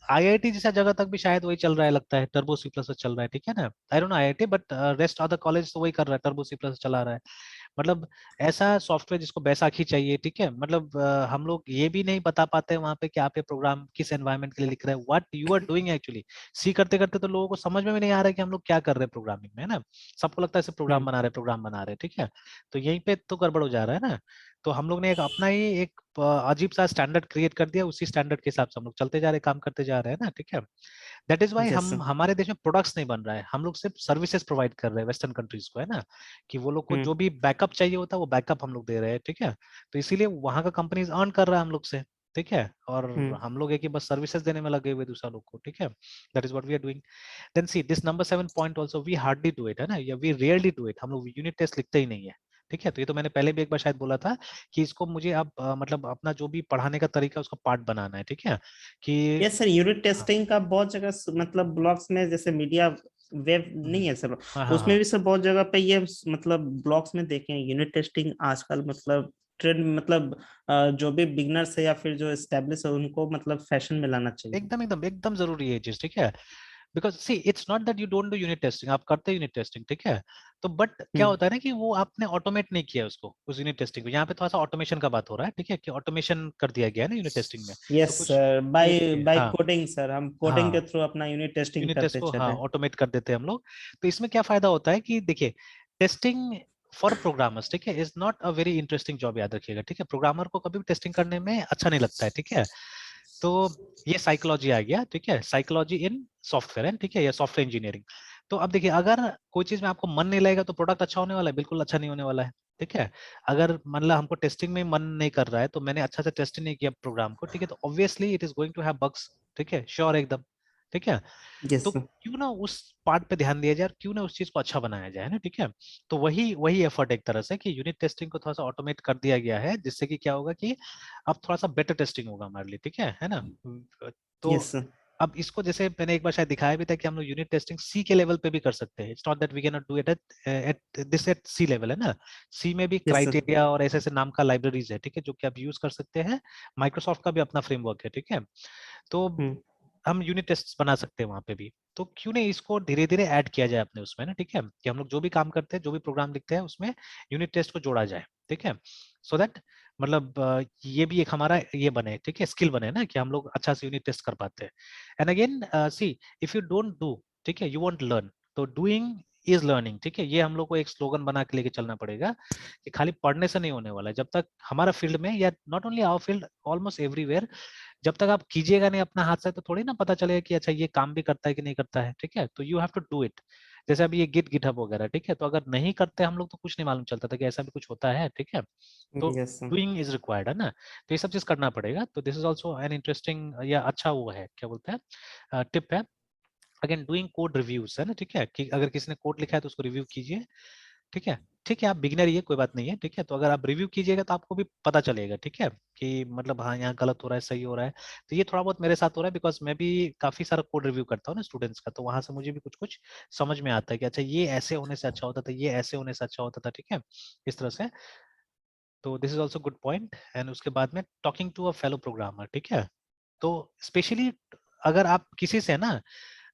आईआईटी जैसा जगह तक भी शायद वही चल रहा है, लगता है टर्बो सी प्लस चल रहा है, ठीक है ना, I don't know IIT, but rest other college तो वही कर रहा है, टर्बो सी प्लस चला रहा है। मतलब ऐसा सॉफ्टवेयर जिसको बैसाखी चाहिए, ठीक है, मतलब हम लोग ये भी नहीं बता पाते वहां पे कि आप ये प्रोग्राम किस एनवायरनमेंट के लिए लिख रहे हैं, what you are doing actually. सी करते करते तो लोगों को समझ में भी नहीं आ रहा है कि हम लोग क्या कर रहे हैं प्रोग्रामिंग में, है ना, सबको लगता है सिर्फ प्रोग्राम बना रहे प्रोग्राम बना रहे, ठीक है। तो यहीं पे तो गड़बड़ हो जा रहा है ना। तो हम लोग ने एक अपना ही एक अजीब सा स्टैंडर्ड क्रिएट कर दिया, उसी स्टैंडर्ड के हिसाब से हम लोग चलते जा रहे हैं, काम करते जा रहे हैं ना, ठीक है। That is why yes. हम हमारे देश में प्रोडक्ट्स नहीं बन रहा है, हम लोग सिर्फ सर्विसेज प्रोवाइड कर रहे हैं वेस्टर्न कंट्रीज को, है ना, कि वो लोग को जो भी बैकअप चाहिए होता है वो बैकअप हम लोग दे रहे हैं, ठीक है। तो इसीलिए वहां का कंपनीज अर्न कर रहा है हम लोग से, ठीक है, और हम लोग है कि बस सर्विसेज देने में लगे हुए दूसरा लोग को, ठीक है। That is what we are doing. Then see this number 7 point also, we hardly do it, है ना, या वी रेयरली डू इट, हम लोग यूनिट टेस्ट लिखते ही नहीं है, ठीक है। तो ये तो मैंने पहले भी एक बार शायद बोला था कि इसको मुझे अब मतलब अपना जो भी पढ़ाने का तरीका है उसका पार्ट बनाना है, ठीक है, कि यस सर, यूनिट हाँ, टेस्टिंग का बहुत जगह मतलब ब्लॉग्स में, जैसे मीडिया वेब हम्म, नहीं है सर, हाँ, हाँ, उसमें हाँ, भी सर बहुत जगह पे ये मतलब ब्लॉग्स में देखे हैं यूनिट टेस्टिंग आजकल मतलब ट्रेंड, मतलब जो भी बिगनर्स है या फिर जो एस्टेब्लिश है उनको मतलब फैशन में लाना चाहिए। एकदम एकदम एकदम जरूरी है ये चीज, ठीक है। Because see it's not that you don't do unit testing, आप करते यूनिट टेस्टिंग, ठीक है, तो बट क्या हम्म। होता है ना कि वो आपने ऑटोमेट नहीं किया उसको, उस यूनिट टेस्टिंग को, यहाँ पे थोड़ा सा ऑटोमेशन का बात हो रहा है, ठीक है, कि ऑटोमेशन कर दिया गया है ना यूनिट टेस्टिंग में, तो यस कुछ सर, बाय ये, बाय हाँ, कोडिंग सर, हम कोडिंग के हाँ, थ्रू अपना यूनिट टेस्टिंग यूनिट टेस्ट करते को हाँ चले। ऑटोमेट कर देते हैं हम लोग। तो इसमें क्या फायदा होता है कि देखिए, टेस्टिंग फॉर प्रोग्रामर्स, ठीक है, is not a very interesting job, याद रखिएगा, ठीक है, प्रोग्रामर को कभी भी टेस्टिंग करने में अच्छा नहीं लगता है, ठीक है। तो ये साइकोलॉजी आ गया, ठीक है, साइकोलॉजी इन सॉफ्टवेयर है, ठीक है, या सॉफ्टवेयर इंजीनियरिंग। तो अब देखिए, अगर कोई चीज में आपको मन नहीं लगेगा तो प्रोडक्ट अच्छा होने वाला है, बिल्कुल अच्छा नहीं होने वाला है, ठीक है। अगर मतलब हमको टेस्टिंग में मन नहीं कर रहा है, तो मैंने अच्छा से टेस्ट नहीं किया प्रोग्राम को, ठीक है, तो obviously it is going to have bugs, ठीक है, श्योर एकदम, ठीक है। तो यस क्यों ना उस पार्ट पे ध्यान दिया जाए, और क्यों ना उस चीज को अच्छा बनाया जाए ना, ठीक है। तो वही वही एफर्ट एक तरह से कि यूनिट टेस्टिंग को थोड़ा सा ऑटोमेट कर दिया गया है, जिससे कि क्या होगा कि अब थोड़ा सा बेटर टेस्टिंग होगा हमारे लिए, ठीक है ना। तो यस अब इसको जैसे मैंने एक बार शायद दिखाया भी था कि हम लोग यूनिट टेस्टिंग सी के लेवल पे भी कर सकते हैं। It's not that we can not do it at this at C level, है ना। सी में भी यस क्राइटेरिया और ऐसे ऐसे नाम का लाइब्रेरीज है, ठीक है, जो कि आप यूज कर सकते हैं। माइक्रोसॉफ्ट का भी अपना फ्रेमवर्क है, ठीक है। तो हम यूनिट टेस्ट बना सकते हैं वहां पे भी। तो क्यों नहीं इसको धीरे धीरे ऐड किया जाए अपने उसमें ना, ठीक है, कि हम लोग जो भी काम करते हैं, जो भी प्रोग्राम लिखते हैं, उसमें यूनिट टेस्ट को जोड़ा जाए, ठीक है। सो दैट मतलब ये भी एक हमारा ये बने, ठीक है, स्किल बने ना, कि हम लोग अच्छा से यूनिट टेस्ट कर पाते हैं। And again see, if you don't do, ठीक है, यू वोंट लर्न। तो डूइंग इज लर्निंग, ठीक है, ये हम लोग को एक स्लोगन बना के लेके चलना पड़ेगा, कि खाली पढ़ने से नहीं होने वाला है। जब तक हमारा फील्ड में, या not only our field, almost everywhere, जब तक आप कीजिएगा नहीं अपना हाथ से, तो थोड़ी ना पता चलेगा कि अच्छा ये काम भी करता है कि नहीं करता है, ठीक है। तो you have to do it. जैसे अभी ये गिटहब वगैरह, ठीक है, तो अगर नहीं करते हम लोग तो कुछ नहीं मालूम चलता था कि ऐसा भी कुछ होता है, ठीक है। तो यस डूइंग इज रिक्वायर्ड, है ना। तो ये सब चीज करना पड़ेगा। तो this is also an interesting या अच्छा वो है, क्या बोलते हैं, टिप है। अगेन डूइंग कोड रिव्यूज, है ना, ठीक है, कि अगर किसी ने कोड लिखा है तो उसको रिव्यू कीजिए, ठीक है। ठीक है, आप बिगिनर ही है, कोई बात नहीं है, ठीक है। तो अगर आप रिव्यू कीजिएगा तो आपको भी पता चलेगा, ठीक है, कि मतलब हाँ यहाँ गलत हो रहा है, सही हो रहा है। तो ये थोड़ा बहुत मेरे साथ हो रहा है, बिकॉज मैं भी काफी सारा कोड रिव्यू करता हूँ ना स्टूडेंट्स का, तो वहां से मुझे भी कुछ कुछ समझ में आता है कि अच्छा ये ऐसे होने से अच्छा होता था, ये ऐसे होने से अच्छा होता था, ठीक है, इस तरह से। तो this is also good point. And उसके बाद में talking to a fellow programmer, ठीक है। तो स्पेशली अगर आप किसी से ना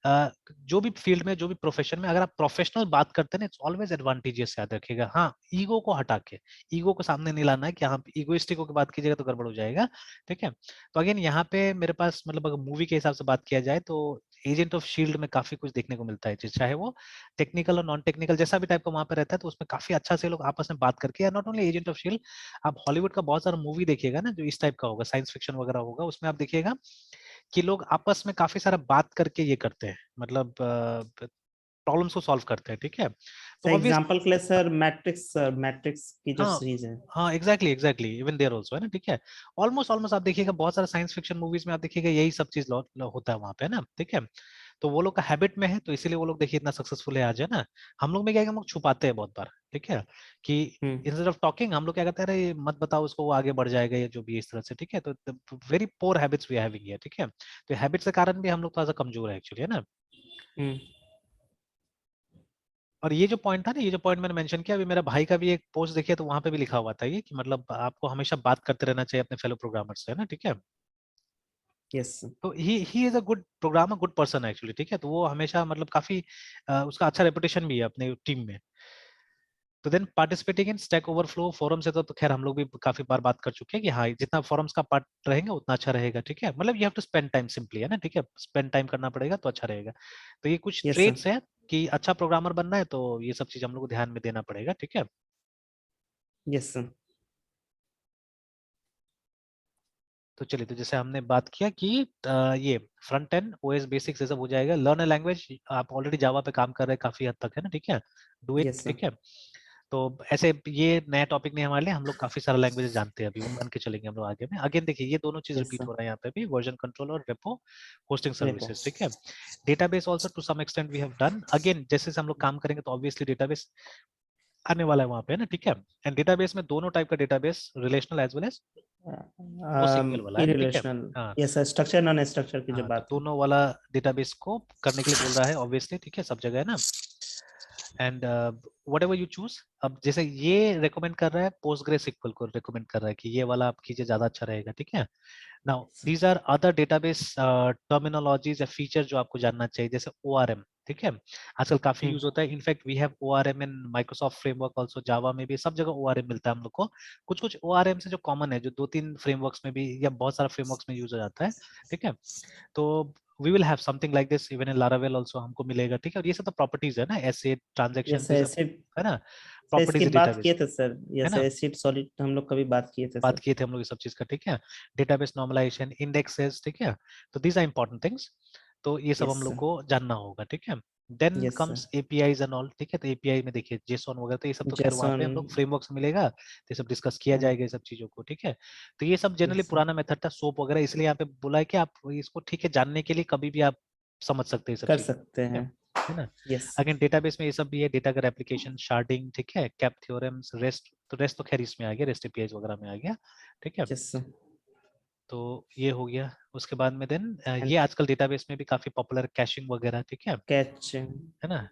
जो भी फील्ड में, जो भी प्रोफेशन में, अगर आप प्रोफेशनल बात करते हैं ना, इट्स ऑलवेज एडवांटेजेस, याद रखिएगा। हाँ, ईगो को हटा के, ईगो को सामने नहीं लाना है कि हाँ ईगोइस्टिक होकर बात कीजिएगा तो गड़बड़ हो जाएगा, ठीक है। तो अगेन यहाँ पे मेरे पास मतलब अगर मूवी के हिसाब से बात किया जाए तो एजेंट ऑफ शील्ड में काफी कुछ देखने को मिलता है, चाहे वो टेक्निकल और नॉन टेक्निकल जैसा भी टाइप का वहां पे रहता है, तो उसमें काफी अच्छा से लोग आपस में बात करके, या not only agent of shield, आप हॉलीवुड का बहुत सारा मूवी देखिएगा ना जो इस टाइप का होगा, साइंस फिक्शन वगैरह होगा, उसमें आप देखिएगा कि लोग आपस में काफी सारा बात करके ये करते हैं, मतलब प्रॉब्लम्स को सॉल्व करते हैं, ठीक है। तो ऑब्वियस, एग्जांपल के लिए सर मैट्रिक्स, मैट्रिक्स की जो हाँ सीरीज है। हाँ, exactly exactly, even there also, है ना, ठीक है। ऑलमोस्ट ऑलमोस्ट आप देखिएगा बहुत सारा साइंस फिक्शन मूवीज में आप देखिएगा यही सब चीज होता है वहां पे, है ना, ठीक है। तो वो लोग का हैबिट में है, तो इसीलिए वो लोग देखिए इतना सक्सेसफुल है आज, है ना। हम लोग में क्या है कि हम लोग छुपाते हैं बहुत बार, ठीक है, कि हम्म इंस्टेड ऑफ टॉकिंग हम लोग क्या कहते हैं, अरे मत बताओ उसको, वो आगे बढ़ जाएगा, या जो भी इस तरह से, ठीक है। तो very poor habits we having here, ठीक है। तो हैबिट्स के कारण भी हम लोग थोड़ा सा कमजोर है एक्चुअली, है ना। हम्म और ये जो पॉइंट था ना, ये जो पॉइंट मैंने मेंशन किया, अभी मेरा भाई का भी एक पोस्ट देखिए, तो वहां पे भी लिखा हुआ था ये, कि मतलब आपको हमेशा बात करते रहना चाहिए अपने फेलो प्रोग्रामर से, है ना, ठीक है। यस तो he is a good programmer, good person actually, ठीक है। तो वो हमेशा मतलब काफी उसका अच्छा रेपुटेशन भी है अपने टीम में। तो then participating in Stack Overflow forum से तो खैर हम लोग भी काफी बार बात कर चुके हैं कि हाँ जितना फोरम्स का पार्ट रहेगा उतना अच्छा रहेगा, ठीक है। मतलब you have to spend time simply, है ना, ठीक है, स्पेंड टाइम करना पड़ेगा तो अच्छा रहेगा। तो ये कुछ यस ट्रेट्स है कि अच्छा प्रोग्रामर बनना है, तो ये सब चीज हम लोग को ध्यान में देना पड़ेगा, ठीक है। यस तो चलिए, तो जैसे हमने बात किया कि ये फ्रंट एंड ओएस बेसिक्स ये सब हो जाएगा। लर्न अ लैंग्वेज, आप ऑलरेडी जावा पे काम कर रहे हैं काफी हद तक, है ना, ठीक है, डू इट, यस ठीक है। तो ऐसे ये नया टॉपिक नहीं हमारे लिए, हम लोग काफी सारा लैंग्वेज जानते हैं, अभी वो मान के चलेंगे हम लोग आगे में। अगेन देखिए ये दोनों चीज यस रिपीट हो रहा है यहाँ पे भी, वर्जन कंट्रोल और रेपो होस्टिंग रेपो सर्विसेज, ठीक है। Database also to some extent we have done. Again जैसे जैसे हम लोग काम करेंगे तो ऑब्वियसली डेटाबेस आने वाला है वहाँ पे, है ना, ठीक है। एंड डेटाबेस में दोनों टाइप का database, relational as well as वो सिंगल वाला, है ना, ठीक है। इरिलेशनल। हाँ यस स्ट्रक्चर नॉन स्ट्रक्चर की जो हाँ, तो बात है। दोनों वाला डेटाबेस को करने के लिए बोल रहा है ऑब्वियसली, ठीक है, सब जगह, है ना। And what ever you choose, अब जैसे ये रेकमेंड कर रहा है पोस्टग्रेसक्यूएल को, रेकमेंड कर रहा है कि ये वाला आप कीजिए, ज्यादा अच्छा रहेगा, ठीक है। Now these are other database terminologies या फीचर जो आपको जानना चाहिए, जैसे ओआरएम, ठीक है, आजकल काफी यूज होता है। In fact we have ORM in Microsoft framework also, Java में भी, सब जगह ओआरएम मिलता है हम लोग को। कुछ कुछ ओआरएम से जो कॉमन है, जो दो तीन फ्रेमवर्क्स में भी या बहुत सारा फ्रेमवर्क्स में यूज हो जाता है, ठीक है। तो we will have something like this even in Laravel also, हमको मिलेगा, ठीक है। और ये सब तो प्रॉपर्टीज है ना, एसिड ट्रांजैक्शन, यस ये सब, एसिड, है ना, इसकी प्रॉपर्टीज बात किए डेटाबेस, थे सर। है यस ना, एसिड सॉलिड हम लोग कभी बात किए थे बात सर। किए थे हम लोग ये सब चीज का, ठीक है। डेटाबेस नॉर्मलाइजेशन, इंडेक्सेस, ठीक है। तो दीज आर इंपॉर्टेंट थिंग्स, तो ये सब हम यस लोग को जानना होगा, ठीक है। Then yes sir, comes APIs and all, ठीक है। तो एपीआई में देखिए जेसॉन वगैरह, तो ये सब तो खैर वहाँ पे जेसन। हम लोग फ्रेमवर्क मिलेगा तो ये सब डिस्कस किया जाएगा ये सब चीजों को, ठीक है। तो ये सब जनरली यस सर, पुराना मेथड था, सोप वगैरह, इसलिए यहाँ पे बोला है कि आप इसको ठीक है जानने के लिए कभी भी आप समझ सकते हैं ये सब कर चीजों को, सकते ठीक हैं। है ना। यस अगेन डेटाबेस में ये सब भी है, डेटा का रेप्लिकेशन, शार्डिंग, ठीक है, कैप थ्योरम्स, रेस्ट, तो रेस्ट तो खैर इसमें आ गया, रेस्ट एपीआईज वगैरह में आ गया, ठीक है। यस तो ये हो गया। उसके बाद में देन एंड ये आजकल डेटाबेस में भी काफी पॉपुलर, कैशिंग वगैरह, ठीक कैच। है ना।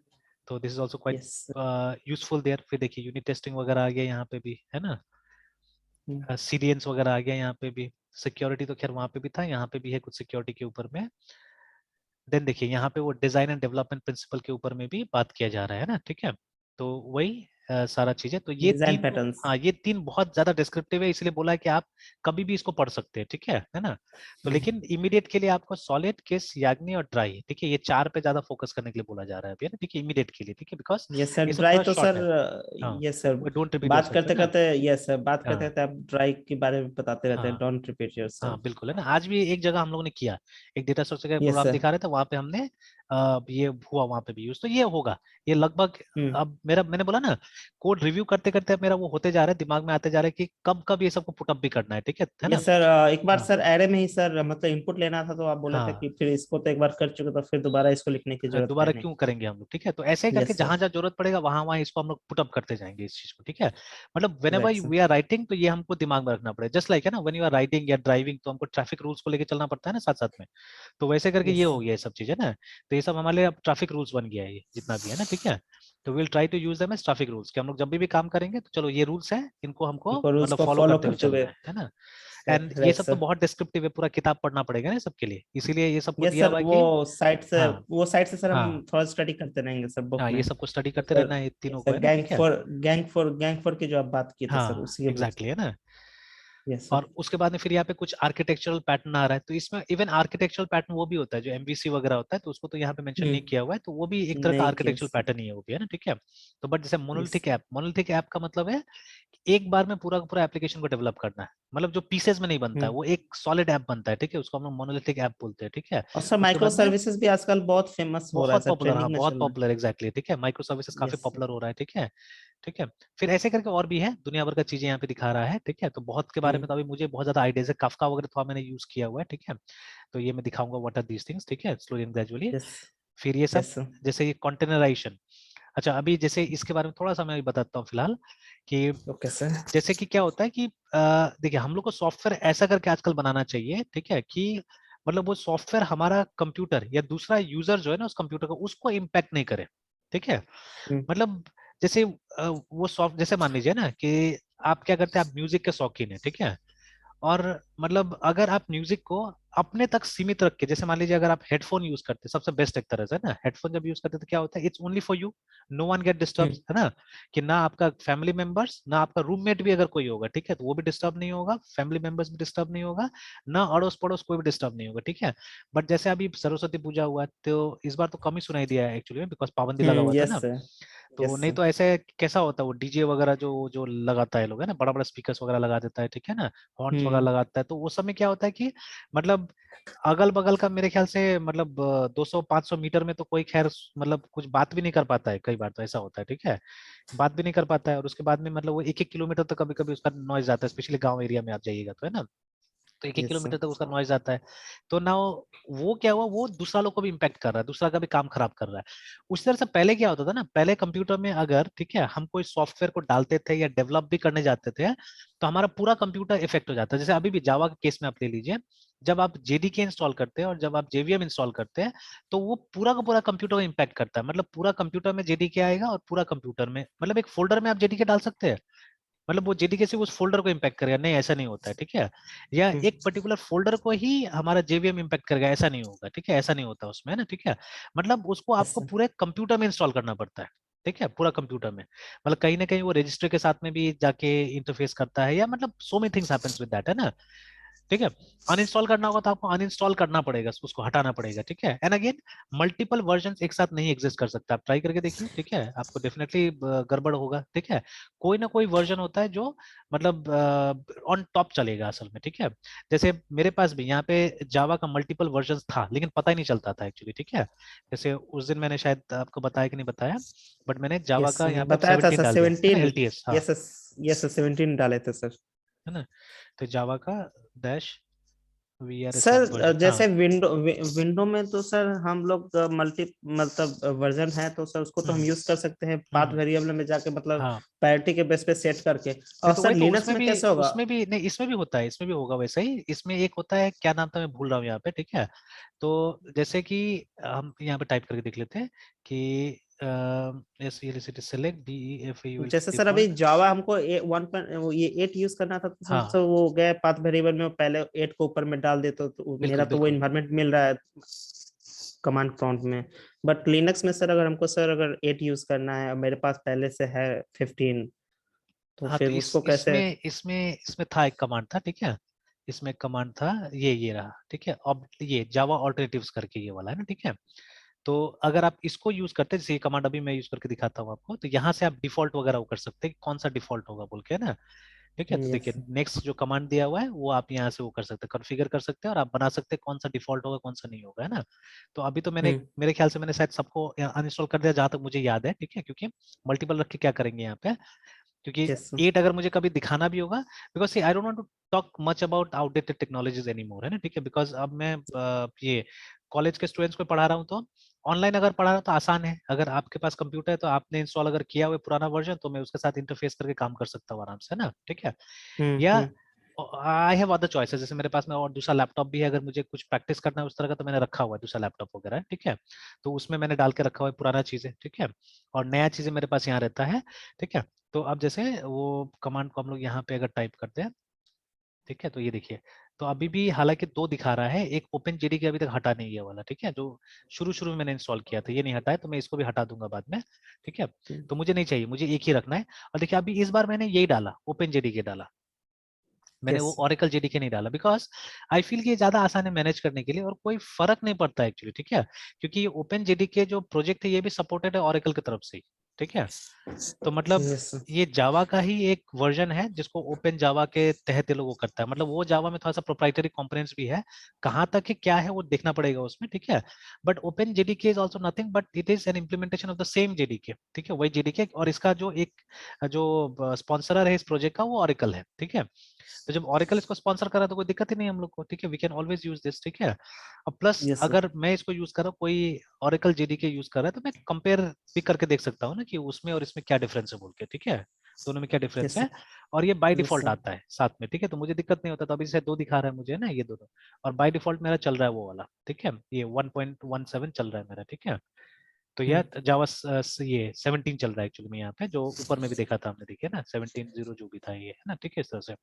तो this is also quite yes useful there. फिर देखिए यूनिट टेस्टिंग वगैरह आ गया यहाँ पे भी, है ना। सीडीएंस वगैरह आ गया यहाँ पे भी। सिक्योरिटी तो खैर वहाँ पे भी था, यहाँ पे भी है कुछ सिक्योरिटी के ऊपर में। देन देखिए यहाँ पे वो डिजाइन एंड डेवलपमेंट प्रिंसिपल के ऊपर में भी बात किया जा रहा है ना, ठीक है। तो वही सारा चीज है। तो ये डिजाइन तीन, पैटर्न्स। हाँ ये तीन बहुत ज्यादा डिस्क्रिप्टिव है, इसलिए बोला है कि आप कभी भी इसको पढ़ सकते हैं, ठीक है ना। तो लेकिन इमीडिएट के लिए आपको सॉलिड, किस, याग्नि और ड्राई, ठीक है, ये चार पे ज्यादा फोकस करने के लिए बोला जा रहा है अभी, है ना, ठीक है, इमीडिएट के लिए, ठीक है, बिकॉज यस सर, ये सब ड्राई थोड़ा तो शॉर्ट सर। है। हाँ, यस सर, डोंट रिपीट बात योरसेल्फ, है करते ना। करते, यस सर, बात करते हाँ करते आप ड्राई के बारे में बताते रहते हैं, हाँ डोंट रिपीट हाँ योरसेल्फ। बिल्कुल, है ना। आज भी एक जगह हम लोगों ने किया, एक डेटा स्ट्रक्चर का यस प्रोग्राम सर। दिखा रहे थे, वहां पे हमने ये हुआ वहां पे भी यूज, तो ये होगा, ये लगभग। हम्म। अब मेरा, मैंने बोला ना, कोड रिव्यू करते करते अब मेरा वो होते जा रहा है, दिमाग में आते जा रहा है कि कब कब ये सबको पुटअप भी करना है ना। यस सर, एक बार हाँ सर एरे में ही सर मतलब इनपुट लेना था, तो आप बोले थे कि हाँ फिर इसको तो एक बार कर चुके, तो फिर दोबारा इसको लिखने की जरूरत है दोबारा नहीं। क्यों करेंगे हम लोग, ठीक है। तो ऐसे ही करके यस सर। जहां जहां जरूरत पड़ेगा वहां वहां इसको हम लोग पुटअप करते जाएंगे इस चीज को, ठीक है। मतलब when right ever sir. We are writing, तो ये हमको दिमाग में रखना पड़ेगा, जस्ट लाइक, है ना, व्हेन यू आर राइडिंग या ड्राइविंग, तो हमको ट्रैफिक रूल्स को लेकर चलना पड़ता है ना साथ साथ में। तो वैसे करके ये यस हो सर। गया ये सब चीजें ना। तो ये सब हमारे लिए अब ट्रैफिक रूल्स बन गया है, ये जितना भी है ना, ठीक है। तो will try to use them as traffic rules, कि हम लोग जब भी काम करेंगे तो चलो ये रूल्स है, इनको हमको इनको रूल्स मतलब को फॉलो फॉलो करते हुए करते हुए। चलना है ना। एंड ये राइट सब तो सर। बहुत डिस्क्रिप्टिव है, पूरा किताब पढ़ना पड़ेगा ना सबके लिए, इसीलिए ये सबको यस दिया सर, हुआ है वो कि साइट से, हाँ सर हम हाँ थोड़ा स्टडी करते रहेंगे सर बुक हाँ, में। ये सबको स्टडी तो करते सर, रहना है तीनों यस को, सर, है ना, ठीक है। गैंग फॉर की जो आप बात किए थे सर, हाँ उसी के बुक एग्जैक्टली, से। है ना। Yes sir. और उसके बाद में फिर यहाँ पे कुछ आर्किटेक्चरल पैटर्न आ रहा है, तो इसमें इवन आर्किटेक्चरल पैटर्न वो भी होता है जो एमवीसी वगैरह होता है, तो उसको तो यहाँ पे मेंशन नहीं किया हुआ है, तो वो भी एक तरह का नहीं किया आर्किटेक्चरल सर। पैटर्न ही है, वो भी, है ना, ठीक है। तो बट जैसे यस। मोनोलिथिक ऐप का मतलब है कि एक बार में पूरा का पूरा एप्लीकेशन को डेवलप करना है, मतलब जो पीसेस में नहीं बनता है, वो एक सॉलिड ऐप बनता है, ठीक है, उसको हम लोग मोनोलिथिक ऐप बोलते हैं, ठीक है। और सर उसके माइक्रो बाद में सर्विसेज भी आजकल बहुत फेमस हो रहा है बहुत सर, पॉपुलर, हाँ ट्रेंडिंग में बहुत चल रहा पॉपुलर, एग्जैक्टली, ठीक है, माइक्रो सर्विसेज है। काफी यस सर। पॉपुलर हो रहा है, ठीक है, ठीक है। फिर ऐसे करके और भी है, दुनिया भर का चीजें यहाँ पे दिखा रहा है, ठीक है। तो बहुत के बारे में तो अभी मुझे बहुत ज्यादा आइडियाज है, काफका वगैरह थोड़ा मैंने यूज किया हुआ है, ठीक है। तो ये मैं दिखाऊंगा व्हाट आर दीज थिंग्स, ठीक है, स्लोली एंड ग्रेजुअली। यस। फिर ये सब, यस सर। जैसे ये कॉन्टेनराइजेशन। अच्छा, अभी जैसे इसके बारे में थोड़ा सा मैं बताता हूँ फिलहाल, कि ओके सर। जैसे कि क्या होता है कि देखिए हम लोग को सॉफ्टवेयर ऐसा करके आजकल बनाना चाहिए, ठीक है, कि मतलब वो सॉफ्टवेयर हमारा कंप्यूटर या दूसरा यूजर जो है ना उस कंप्यूटर का, उसको इम्पैक्ट नहीं करे, ठीक है। मतलब जैसे वो सॉफ्ट, जैसे मान लीजिए ना कि आप क्या करते हैं, आप म्यूजिक के शौकीन है, ठीक है। और मतलब अगर आप म्यूजिक को अपने तक सीमित रख के, जैसे मान लीजिए अगर आप हेडफोन यूज करते हैं, सबसे बेस्ट एक तरह से ना, हेडफोन जब यूज करते हैं तो क्या होता है, it's only for you, no one get disturb, है ना। कि ना आपका फैमिली मेंबर्स, ना आपका रूममेट भी अगर कोई होगा, ठीक है, तो वो भी डिस्टर्ब नहीं होगा, फैमिली मेंबर्स भी डिस्टर्ब नहीं होगा, ना अड़ोस पड़ोस कोई भी डिस्टर्ब नहीं होगा, ठीक है। बट जैसे अभी सरस्वती पूजा हुआ तो इस बार तो कम ही सुनाई दिया है एक्चुअली, बिकॉज पाबंदी लगा हुआ था यस ना। सर। तो यस नहीं सर। तो ऐसे कैसा होता है, वो डीजे वगैरह जो जो लगाता है लोग, है ना, बड़ा बड़ा स्पीकर्स वगैरह लगा देता है, ठीक है ना, हॉर्न्स वगैरह लगाता है, तो उस समय क्या होता है कि मतलब अगल बगल का मेरे ख्याल से मतलब 200-500 मीटर में तो कोई खैर मतलब कुछ बात भी नहीं कर पाता है, कई बार तो ऐसा होता है, ठीक है, बात भी नहीं कर पाता है। और उसके बाद में मतलब वो 1-1 किलोमीटर तक कभी कभी उसका नॉइज आता है, स्पेशली गांव एरिया में आप जाइएगा तो, है ना। तो 1-1 किलोमीटर तक उसका नॉइज आता है। तो ना वो क्या हुआ, वो दूसरा लोग को भी इम्पैक्ट कर रहा है, दूसरा का भी काम खराब कर रहा है। उस तरह से पहले क्या होता था ना, पहले कंप्यूटर में अगर, ठीक है, हम कोई सॉफ्टवेयर को डालते थे या डेवलप भी करने जाते थे, तो हमारा पूरा कंप्यूटर इफेक्ट हो जाता है। जैसे अभी भी जावा के केस में आप ले लीजिए, जब आप जेडीके इंस्टॉल करते हैं और जब आप जेवीएम इंस्टॉल करते हैं, तो वो पूरा का पूरा कंप्यूटर को इम्पैक्ट करता है, मतलब पूरा कंप्यूटर में जेडीके आएगा और पूरा कंप्यूटर में, मतलब एक फोल्डर में आप जेडीके डाल सकते हैं, मतलब वो जेडीके से उस फोल्डर को इम्पैक्ट करेगा, नहीं ऐसा नहीं होता है, ठीक है। या एक पर्टिकुलर फोल्डर को ही हमारा जेवीएम इम्पैक्ट करेगा, ऐसा नहीं होगा, ठीक है, ऐसा नहीं होता उसमें, है ना, ठीक है। मतलब उसको यस आपको सर। पूरे कंप्यूटर में इंस्टॉल करना पड़ता है, ठीक है, पूरा कंप्यूटर में, मतलब कहीं ना कहीं वो रजिस्टर के साथ में भी जाके इंटरफेस करता है, या मतलब so many things happens with that, है ना। ठीक है। अनइंस्टॉल करना होगा तो आपको अनइंस्टॉल करना पड़ेगा, उसको हटाना पड़ेगा, ठीक है। एंड अगेन मल्टीपल वर्जन एक साथ नहीं एग्जिस्ट कर सकता, आप ट्राई करके देखिए, ठीक है, आपको डेफिनेटली गड़बड़ होगा, ठीक है। कोई ना कोई वर्जन होता है जो मतलब ऑन टॉप चलेगा असल में, ठीक है। जैसे मेरे पास भी यहाँ पे जावा का मल्टीपल वर्जन था लेकिन पता ही नहीं चलता था एक्चुअली, ठीक है। जैसे उस दिन मैंने शायद आपको बताया कि नहीं बताया, बट मैंने जावा यस का यहाँ पे बताया था 17 सर, डाल दिया है ना, 17। LTS, हाँ, यस यस 17 डाले थे सर। है ना। तो जावा का डैश VRSM सर वर्जन, हाँ। जैसे विंडो में तो सर हम लोग मल्टी मतलब वर्जन है तो सर उसको तो हम हम्म यूज कर सकते हैं हम्म पाथ हम्म, वेरिएबल में जाके, मतलब हाँ। प्रायोरिटी के बेस पे सेट करके। नहीं और तो सर वही तो, लिनक्स में कैसे होगा? उसमें भी नहीं, इसमें भी होता है, इसमें भी होगा वैसे ही। इसमें एक होता है, क्या नाम था मैं भूल रहा हूँ यहाँ पे, ठीक है। तो जैसे कि हम यहाँ पे टाइप करके देख लेते हैं कि SELCT सेलेक्ट DEFAULT जैसे सर अभी डिफॉल्ट, जावा हमको 8 यूज करना था तो सर हाँ, तो वो गया पाथ वेरिएबल में, वो पहले 8 को ऊपर में डाल दे तो मेरा बिल्कुल तो वो बिल्कुल। इन्वायरमेंट मिल रहा है कमांड प्रॉम्प्ट में। बट लिनक्स में सर अगर हमको सर अगर 8 यूज करना है और मेरे पास पहले से है 15, तो हाँ फिर तो उसको कैसे? इसमें था एक कमांड था, ठीक है। इसमें एक कमांड था, ये रहा, ठीक है। अब ये जावा ऑल्टरनेटिव्स करके ये वाला है ना, ठीक है। तो अगर आप इसको यूज करते हैं, जैसे ये कमांड अभी मैं यूज करके दिखाता हूँ आपको, तो यहाँ से आप डिफॉल्ट वगैरह वो कर सकते हैं कि कौन सा डिफॉल्ट होगा बोल के, है ना। ठीक है, तो यस। देखिए नेक्स्ट जो कमांड दिया हुआ है वो आप यहाँ से वो कर सकते हैं, कॉन्फ़िगर कर सकते हैं, और आप बना सकते हैं कौन सा डिफॉल्ट होगा कौन सा नहीं होगा, है ना। तो अभी तो मैंने, हम्म। मेरे ख्याल से मैंने शायद सबको अनइंस्टॉल कर दिया जहां तक मुझे याद है, ठीक है। क्योंकि मल्टीपल रख के क्या करेंगे यहाँ पे, क्योंकि यस। 8 अगर मुझे कभी दिखाना भी होगा, because see I don't want to talk much about outdated technologies any more, है ना, ठीक है। बिकॉज अब मैं ये कॉलेज के स्टूडेंट्स को पढ़ा रहा हूँ, तो ऑनलाइन अगर पढ़ा रहा हूँ तो आसान है, अगर आपके पास कंप्यूटर है तो आपने इंस्टॉल अगर किया हुआ है पुराना वर्जन, तो मैं उसके साथ इंटरफेस करके काम कर सकता हूँ आराम से, है ना, ठीक है। या हम्म। आई हैव अदर चॉइसेस, जैसे मेरे पास में और दूसरा लैपटॉप भी है, अगर मुझे कुछ प्रैक्टिस करना है उस तरह का, तो मैंने रखा हुआ है दूसरा लैपटॉप वगैरह, ठीक है। तो उसमें मैंने डाल के रखा हुआ है पुराना चीजें, ठीक है, और नया चीजें मेरे पास यहाँ रहता है, ठीक है। तो अब जैसे वो कमांड को हम लोग यहाँ पे अगर टाइप करते हैं, ठीक है, तो ये देखिए, तो अभी भी हालांकि 2 दिखा रहा है, एक ओपन जेडीके अभी तक हटा नहीं है वाला, ठीक है, जो शुरू शुरू में मैंने इंस्टॉल किया था, ये नहीं हटा है, तो मैं इसको भी हटा दूंगा बाद में, ठीक है। तो मुझे नहीं चाहिए, मुझे एक ही रखना है। और देखिए अभी इस बार मैंने यही डाला, ओपन जेडीके डाला, मैंने यस। वो ओरेकल जेडीके नहीं डाला, बिकॉज आई फील कि ये ज्यादा आसान है मैनेज करने के लिए, और कोई फर्क नहीं पड़ता एक्चुअली, ठीक है। क्योंकि ये ओपन जेडीके जो प्रोजेक्ट है ये भी सपोर्टेड है ओरेकल की तरफ से ही, ठीक है। तो मतलब यस। ये जावा का ही एक वर्जन है जिसको ओपन जावा के तहत ये लोग वो करता है, मतलब वो जावा में थोड़ा सा प्रोप्राइटरी कंपोनेंट्स भी है, कहाँ तक है क्या है वो देखना पड़ेगा उसमें, ठीक है। But open JDK is also nothing but it is an implementation of the same JDK, ठीक है, वही जेडीके, और इसका जो एक जो स्पॉन्सरर है इस प्रोजेक्ट का वो ओरेकल है, ठीक है। तो जब ओरेकल इसको स्पॉन्सर करा तो कोई दिक्कत ही नहीं हम लोग को, ठीक है, we can always use this, ठीक है। और प्लस यस सर। अगर मैं इसको यूज कर रहा हूँ, कोई ओरेकल जेडीके यूज कर रहा है, तो मैं कंपेयर भी करके देख सकता हूँ ना कि उसमें और इसमें क्या डिफरेंस है बोल के, ठीक है, दोनों में क्या डिफरेंस यस है। सर। और ये बाय यस डिफॉल्ट सर। आता है साथ में, ठीक है, तो मुझे दिक्कत नहीं होता। तो अभी जैसे 2 दिखा रहा है मुझे ना ये दोनों, और बाय डिफॉल्ट मेरा चल रहा है वो वाला, ठीक है, ये 1.17 चल रहा है मेरा, ठीक है। तो यह जावा ये 17 चल रहा है एक्चुअली में यहाँ पे, जो ऊपर में भी देखा था हमने, देखिए ना 17.0 जो भी था ये, है ना, ठीक है, इस तरह से।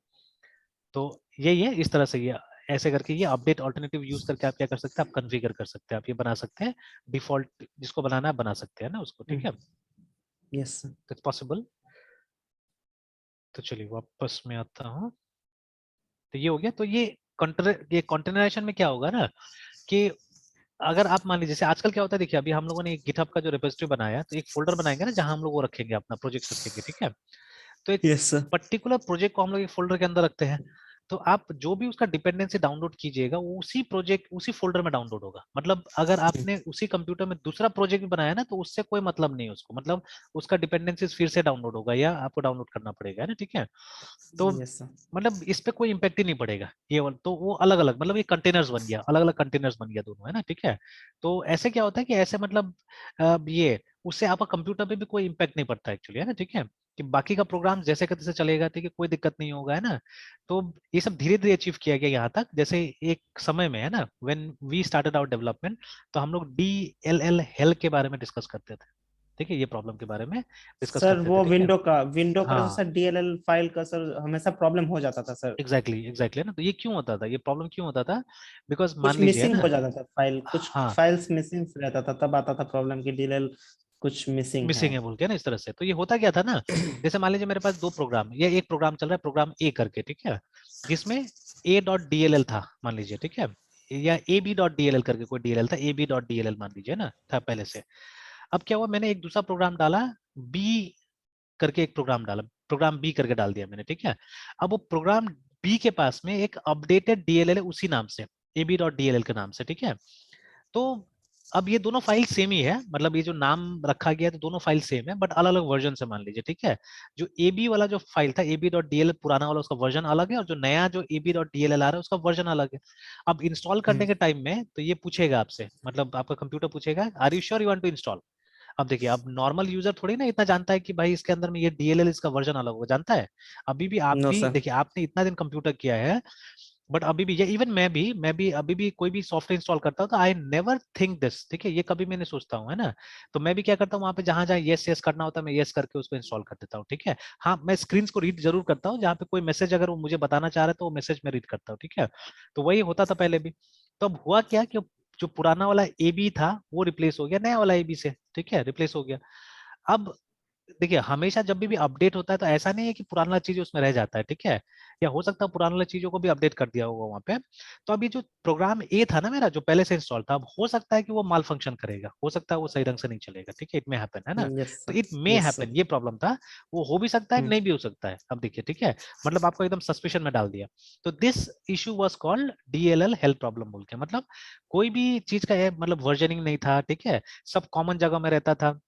तो यही है, इस तरह से ये ऐसे करके ये अपडेट ऑल्टरनेटिव यूज करके आप क्या कर सकते हैं, आप कॉन्फ़िगर कर सकते हैं, आप ये बना सकते हैं डिफॉल्ट, जिसको बनाना है बना सकते हैं ना उसको, ठीक है, यस सर। It's possible. तो चलिए वापस में आता हूँ, तो ये हो गया। तो ये कंटेनराइजेशन में क्या होगा ना, कि अगर आप मान लीजिए, जैसे आजकल क्या होता है, देखिए अभी हम लोगों ने एक गिटहब का जो रिपोजिटरी बनाया, तो एक फोल्डर बनाएंगे ना जहां हम लोग वो रखेंगे, अपना प्रोजेक्ट्स रखेंगे, ठीक है। तो एक यस सर। पर्टिकुलर प्रोजेक्ट को हम लोग एक फोल्डर के अंदर रखते हैं, तो आप जो भी उसका डिपेंडेंसी डाउनलोड कीजिएगा वो उसी प्रोजेक्ट उसी फोल्डर में डाउनलोड होगा। मतलब अगर आपने उसी कंप्यूटर में दूसरा प्रोजेक्ट भी बनाया ना, तो उससे कोई मतलब नहीं है उसको, मतलब उसका डिपेंडेंसी फिर से डाउनलोड होगा या आपको डाउनलोड करना पड़ेगा, है ना, ठीक है। तो यस सर। मतलब इस पे कोई इम्पेक्ट ही नहीं पड़ेगा, तो वो अलग अलग, मतलब ये कंटेनर्स बन गया, अलग अलग कंटेनर्स बन गया दोनों, है ना, ठीक है। तो ऐसे क्या होता है कि ऐसे मतलब ये उससे आपका कंप्यूटर पे भी कोई इम्पेक्ट नहीं पड़ता एक्चुअली, है ना, ठीक है, कि बाकी का प्रोग्राम जैसे का तैसे चलेगा, ठीक है, कोई दिक्कत नहीं होगा, है ना। तो ये सब धीरे धीरे अचीव किया गया यहाँ तक, जैसे एक समय में, है ना, when we started our development, तो हम लोग DLL हेल के बारे में डिस्कस करते थे, ठीक है, ये प्रॉब्लम के बारे में डिस्कस सर करते थे, वो ठीक है। विंडो का जो हाँ सर डीएलएल फाइल का सर हमेशा प्रॉब्लम हो जाता था सर। एग्जैक्टली ना, तो ये क्यों होता था, ये प्रॉब्लम क्यों होता था, बिकॉज मान कुछ लीजिए मिसिंग ना, हो जाता था फाइल, कुछ हाँ फाइल्स मिसिंग रहता था, तब आता था प्रॉब्लम की डीएलएल कुछ मिसिंग है। मिसिंग है बोल के ना, इस तरह से। तो ये होता क्या था ना, जैसे मान लीजिए मेरे पास 2 प्रोग्राम, ये एक प्रोग्राम चल रहा है प्रोग्राम ए करके, ठीक है, जिसमें a.dll था मान लीजिए, ठीक है, या ab.dll करके कोई dll था, ab.dll मान लीजिए ना था पहले से। अब क्या हुआ, मैंने एक दूसरा प्रोग्राम डाला, b करके एक प्रोग्राम डाला, प्रोग्राम बी करके डाल दिया मैंने, ठीक है। अब वो प्रोग्राम बी के पास में एक अपडेटेड डीएलएल है उसी नाम से, ab.dll के नाम से, ठीक है। तो अब ये दोनों फाइल सेम ही है, मतलब ये जो नाम रखा गया है तो दोनों फाइल सेम है, बट अलग अलग वर्जन से मान लीजिए, ठीक है। जो ab वाला जो फाइल था ab.dll पुराना वाला, उसका वर्जन अलग है, और जो नया जो ab.dll आ रहा है उसका वर्जन अलग है। अब इंस्टॉल करने के टाइम में तो ये पूछेगा आपसे, मतलब आपका कंप्यूटर पूछेगा are you sure you want to install. अब देखिए, अब नॉर्मल यूजर थोड़ी ना इतना जानता है कि भाई इसके अंदर में ये डीएलएल इसका वर्जन अलग होगा, जानता है। अभी भी आप नो भी सर। देखिए, आपने इतना दिन कंप्यूटर किया है, बट अभी भी ये इवन मैं भी अभी भी कोई भी सॉफ्टवेयर इंस्टॉल करता हूँ तो आई नेवर थिंक दिस, ठीक है, ये कभी मैं नहीं सोचता हूँ, है ना। तो मैं भी क्या करता हूँ, वहां पे जहां जहां यस यस करना होता है मैं यस करके उसको इंस्टॉल कर देता हूँ, ठीक है। हाँ, मैं स्क्रीन को रीड जरूर करता हूँ, जहाँ पे कोई मैसेज अगर वो मुझे बताना चाह रहा है तो वो मैसेज मैं रीड करता हूँ, ठीक है। तो वही होता था पहले भी। तो अब हुआ क्या कि जो पुराना वाला ए बी था वो रिप्लेस हो गया नया वाला ए बी से, ठीक है, रिप्लेस हो गया। अब देखिए, हमेशा जब भी अपडेट होता है तो ऐसा नहीं है कि पुराना चीज उसमें रह जाता है, ठीक है। या हो सकता है पुराना चीजों को भी अपडेट कर दिया होगा वहां पे। तो अभी जो प्रोग्राम ए था ना मेरा, जो पहले से इंस्टॉल था, अब हो सकता है कि वो माल फंक्शन करेगा, हो सकता है वो सही ढंग से नहीं चलेगा, ठीक है, इट मे हैपन, है ना। यस तो sir. It may yes happen, sir. ये प्रॉब्लम था। वो हो भी सकता है, नहीं भी हो सकता है, अब देखिए, ठीक है। मतलब आपको एकदम सस्पिशन में डाल दिया। तो this issue was called DLL health problem बोल के, मतलब कोई भी चीज का मतलब वर्जनिंग नहीं था, ठीक है, सब कॉमन जगह में रहता था।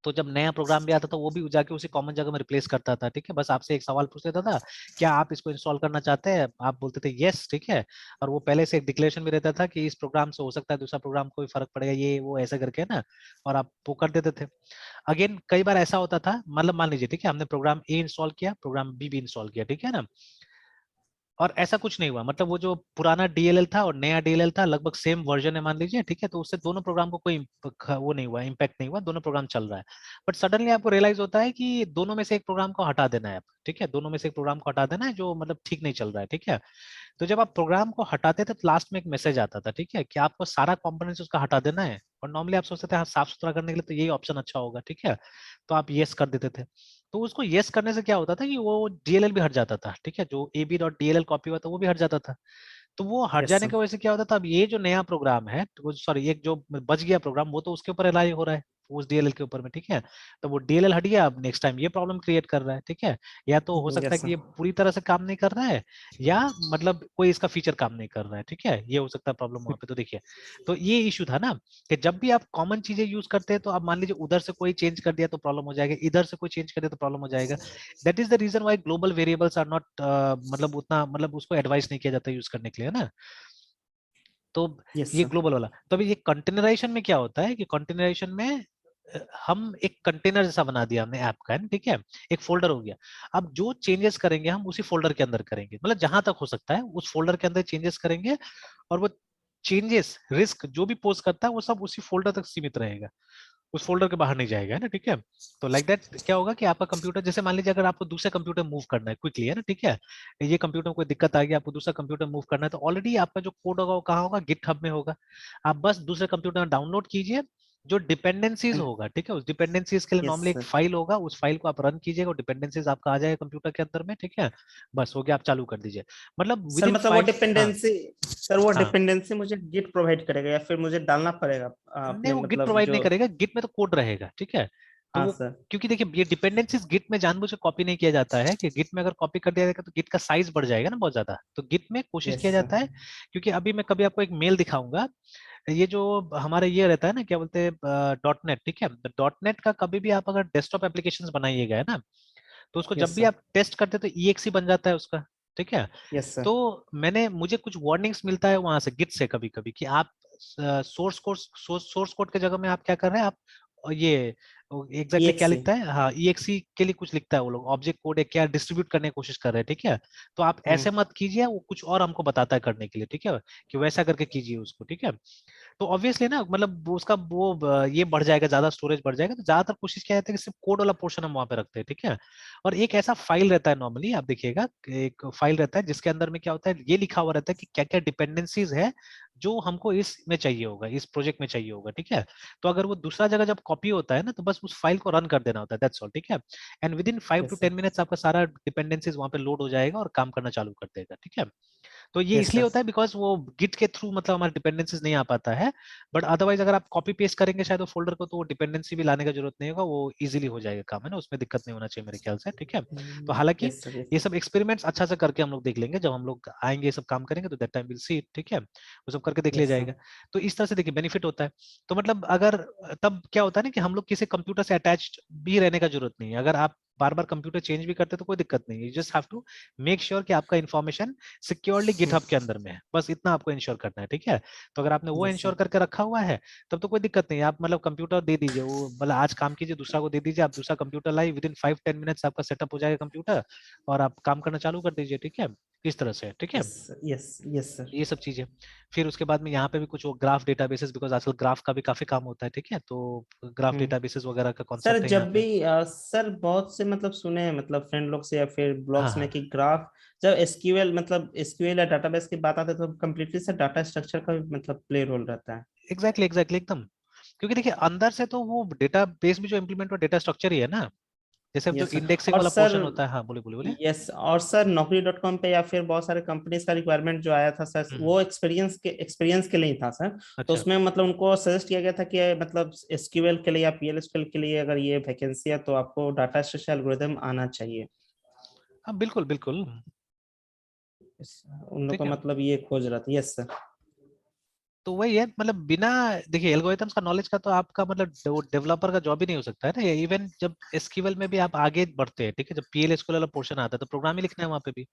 तो जब नया प्रोग्राम भी आता था वो भी जाके उसी कॉमन जगह में रिप्लेस करता था, ठीक है। बस आपसे एक सवाल पूछ लेता था, क्या आप इसको इंस्टॉल करना चाहते हैं, आप बोलते थे यस, ठीक है। और वो पहले से एक डिक्लेरेशन भी रहता था कि इस प्रोग्राम से हो सकता है दूसरा प्रोग्राम कोई फर्क पड़ेगा, ये वो ऐसा करके ना, और आप वो कर देते थे। अगेन कई बार ऐसा होता था, मतलब मान लीजिए, ठीक है, हमने प्रोग्राम ए इंस्टॉल किया, प्रोग्राम बी भी इंस्टॉल किया, ठीक है ना, और ऐसा कुछ नहीं हुआ, मतलब वो जो पुराना डीएलएल था और नया डीएलएल था लगभग सेम वर्जन है मान लीजिए, ठीक है, तो उससे दोनों प्रोग्राम को कोई वो नहीं हुआ, इम्पैक्ट नहीं हुआ, दोनों प्रोग्राम चल रहा है। बट सडनली आपको रियलाइज होता है कि दोनों में से एक प्रोग्राम को हटा देना है अब, ठीक है, दोनों में से एक प्रोग्राम को हटा देना है जो मतलब ठीक नहीं चल रहा है, ठीक है। तो जब आप प्रोग्राम को हटाते थे तो लास्ट में एक मैसेज आता था, ठीक है, कि आपको सारा कंपोनेंट्स उसका हटा देना है। और नॉर्मली आप सोचते थे हाँ, साफ सुथरा करने के लिए तो यही ऑप्शन अच्छा होगा, ठीक है। तो आप येस कर देते थे। तो उसको येस करने से क्या होता था कि वो डीएलएल भी हट जाता था, ठीक है, जो ab.dll कॉपी हुआ था वो भी हट जाता था। तो वो हट यस जाने सर। की वजह से क्या होता था, अब ये जो नया प्रोग्राम है, सॉरी, एक जो बच गया प्रोग्राम वो तो उसके ऊपर अलाई हो रहा है, उस डीएलएल के ऊपर में, ठीक है। तो वो डीएलएल हट गया, अब नेक्स्ट टाइम ये प्रॉब्लम क्रिएट कर रहा है, ठीक है। या तो हो सकता है यस कि ये सर। पूरी तरह से काम नहीं कर रहा है, या मतलब कोई इसका फीचर काम नहीं कर रहा है, ठीक है, ये हो सकता है प्रॉब्लम वहां पे। तो देखिए, तो ये इशू था ना, कि जब भी आप कॉमन चीजें यूज करते हैं तो आप मान लीजिए उधर से कोई चेंज कर दिया तो प्रॉब्लम हो जाएगा, इधर से कोई चेंज कर दिया तो प्रॉब्लम हो जाएगा। That is the reason why global variables are not, मतलब उतना, मतलब उसको एडवाइस नहीं किया जाता यूज करने के लिए, है ना। तो यस ये सर। ग्लोबल वाला, तो अभी ये कंटेनराइजेशन में क्या होता है कि कंटेनराइजेशन में हम एक कंटेनर जैसा बना दिया हमने ऐप का, है ना, ठीक है, एक फोल्डर हो गया। अब जो चेंजेस करेंगे हम उसी फोल्डर के अंदर करेंगे, मतलब जहां तक हो सकता है उस फोल्डर के अंदर चेंजेस करेंगे। और वो चेंजेस रिस्क जो भी पोस्ट करता है वो सब उसी फोल्डर तक सीमित रहेगा, उस फोल्डर के बाहर नहीं जाएगा, है ना, ठीक है। तो लाइक दैट क्या होगा कि आपका कंप्यूटर, जैसे मान लीजिए अगर आपको दूसरे कंप्यूटर मूव करना है क्विकली, है ना, ठीक है, ये कंप्यूटर में कोई दिक्कत आ गई, आपको दूसरा कंप्यूटर मूव करना है, तो ऑलरेडी आपका जो कोड होगा वो कहाँ होगा, गिट हब में होगा। आप बस दूसरे कंप्यूटर में डाउनलोड कीजिए, जो डिपेंडेंसीज होगा, ठीक है, उस डिपेंडेंसीज के लिए यस नॉर्मली एक सर। फाइल होगा, उस फाइल को आप रन कीजिएगा और डिपेंडेंसीज आपका आ जाएगा कंप्यूटर के अंदर में, ठीक है। बस हो गया, आप चालू कर दीजिए, मतलब विद सर इन मतलब वो 5। हाँ डिपेंडेंसी, सर वो हाँ, डिपेंडेंसी मुझे गिट प्रोवाइड करेगा या फिर मुझे डालना पड़ेगा नहीं अपने वो गिट मतलब प्रोवाइड नहीं जो। करेगा, गिट में तो कोड रहेगा, ठीक है। तो हाँ वो, सर। क्योंकि देखिए ये डिपेंडेंसीज गिट में जानबूझ के कॉपी नहीं किया जाता है, कि गिट में अगर कॉपी कर दिया जाएगा तो गिट का साइज बढ़ जाएगा ना बहुत ज्यादा, तो गिट में कोशिश यस किया सर। जाता है। क्योंकि अभी मैं कभी आपको एक मेल दिखाऊंगा, ये जो हमारे ये रहता है ना, क्या बोलते हैं, डॉट नेट, ठीक है, डॉट नेट का कभी भी आप अगर डेस्कटॉप एप्लीकेशन बनाइएगा, है ना, तो उसको जब यस भी सर। आप टेस्ट करते हैं तो EXE बन जाता है उसका, ठीक है। Yes sir. तो मुझे कुछ वार्निंग्स मिलता है वहां से गिट से कभी कभी, कि आप सोर्स कोड के जगह में आप क्या कर रहे हैं, आप ये एग्जैक्टली क्या EXE। लिखता है, हाँ EXE के लिए कुछ लिखता है वो लोग, ऑब्जेक्ट कोड है क्या डिस्ट्रीब्यूट करने की कोशिश कर रहे हैं, ठीक है। तो आप ऐसे मत कीजिए, वो कुछ और हमको बताता है करने के लिए, ठीक है, कि वैसा करके कीजिए उसको, ठीक है। तो ऑब्वियसली ना, मतलब उसका वो ये बढ़ जाएगा, ज्यादा स्टोरेज बढ़ जाएगा, तो ज्यादातर कोशिश क्या रहता है कि सिर्फ कोड वाला पोर्शन हम वहां पे रखते हैं, ठीक है। और एक ऐसा फाइल रहता है, नॉर्मली आप देखिएगा, एक फाइल रहता है जिसके अंदर में क्या होता है, ये लिखा हुआ रहता है कि क्या क्या डिपेंडेंसीज है जो हमको इस में चाहिए होगा, इस प्रोजेक्ट में चाहिए होगा, ठीक है। तो अगर वो दूसरा जगह जब कॉपी होता है ना, तो बस उस फाइल को रन कर देना होता है, दैट्स ऑल, ठीक है। And with in 5 to yes sir. 10 minutes आपका सारा डिपेंडेंसीज वहां पे लोड हो जाएगा और काम करना चालू कर देगा, ठीक है। तो ये यस इसलिए सर। होता है बिकॉज वो गिट के थ्रू मतलब हमारे डिपेंडेंसीज नहीं आ पाता है, बट अदरवाइज अगर आप कॉपी पेस्ट करेंगे शायद वो फोल्डर को, तो वो डिपेंडेंसी भी लाने का जरूरत नहीं होगा, वो इजीली हो जाएगा काम, है ना, उसमें दिक्कत नहीं होना चाहिए मेरे ख्याल से, ठीक है। तो हालांकि यस सर, यस ये सर। सब एक्सपेरिमेंट्स अच्छा से करके हम लोग देख लेंगे, जब हम लोग आएंगे ये सब काम करेंगे तो दैट टाइम विल सी, ठीक है, वो सब करके देख लिया यस सर। जाएगा। तो इस तरह से देखिए बेनिफिट होता है। तो मतलब अगर तब क्या होता है ना कि हम लोग किसी कंप्यूटर से अटैच्ड भी रहने का जरूरत नहीं है, अगर आप बार बार कंप्यूटर चेंज भी करते हैं तो कोई दिक्कत नहीं है, you just have to make sure कि आपका इन्फॉर्मेशन सिक्योरली गिटहब के अंदर में है, बस इतना आपको इंश्योर करना है, ठीक है। तो अगर आपने वो यस इंश्योर सर। करके रखा हुआ है तब तो कोई दिक्कत नहीं है, आप मतलब कंप्यूटर दे दीजिए, वो मतलब आज काम कीजिए, दूसरा को दे दीजिए, आप दूसरा कंप्यूटर लाइए, विद इन 5-10 मिनट्स आपका सेटअप हो जाएगा कंप्यूटर, और आप काम करना चालू कर दीजिए, ठीक है, इस तरह से, ठीक है। Yes yes yes sir. ये सब चीजें, फिर उसके बाद में यहाँ पे भी कुछ वो ग्राफ डेटाबेसेस, बिकॉज आजकल ग्राफ का भी काफी काम होता है, ठीक है, तो ग्राफ हम्म। डेटाबेसेस वगैरह का सर कॉन्सेप्ट है यहाँ जब पे। भी सर बहुत से मतलब सुने हैं मतलब फ्रेंड लोग से या फिर हाँ ब्लॉग्स में हाँ, कि ग्राफ, जब एसक्यूएल मतलब एसक्यूएल या डाटाबेस की बात आती है तो कम्प्लीटली सर डाटा स्ट्रक्चर का भी मतलब प्ले रोल रहता है। एग्जैक्टली एग्जैक्टली एकदम, क्योंकि देखिए अंदर से तो वो डेटा बेस भी जो इम्प्लीमेंट हुआ डेटा स्ट्रक्चर ही है ना, जैसे अब जो यस सर। इंडेक्सिंग और वाला सर, पोर्शन होता है, हाँ बोलिए बोलिए बोलिए। यस, और सर नौकरी.com पे या फिर बहुत सारे कंपनीज का रिक्वायरमेंट जो आया था सर, हम्म, वो एक्सपीरियंस के लिए ही था सर। तो अच्छा, उसमें मतलब उनको सजेस्ट किया गया था कि मतलब एसक्यूएल के लिए या पीएल के लिए अगर ये वैकेंसी है तो आपको डाटा स्ट्रक्चर एल्गोरिथम आना चाहिए। हाँ बिल्कुल बिल्कुल, उन लोग का ठीक है। मतलब ये खोज रहा था। Yes sir. तो वही है, मतलब बिना देखिए एल्गोरिथम्स का नॉलेज का तो आपका मतलब डेवलपर का जॉब ही नहीं हो सकता है ना, इवन जब एसक्यूएल में भी आप आगे बढ़ते हैं, ठीक है, जब पीएल एसक्यूएल वाला पोर्शन आता है तो प्रोग्राम ही लिखना है वहाँ पे भी,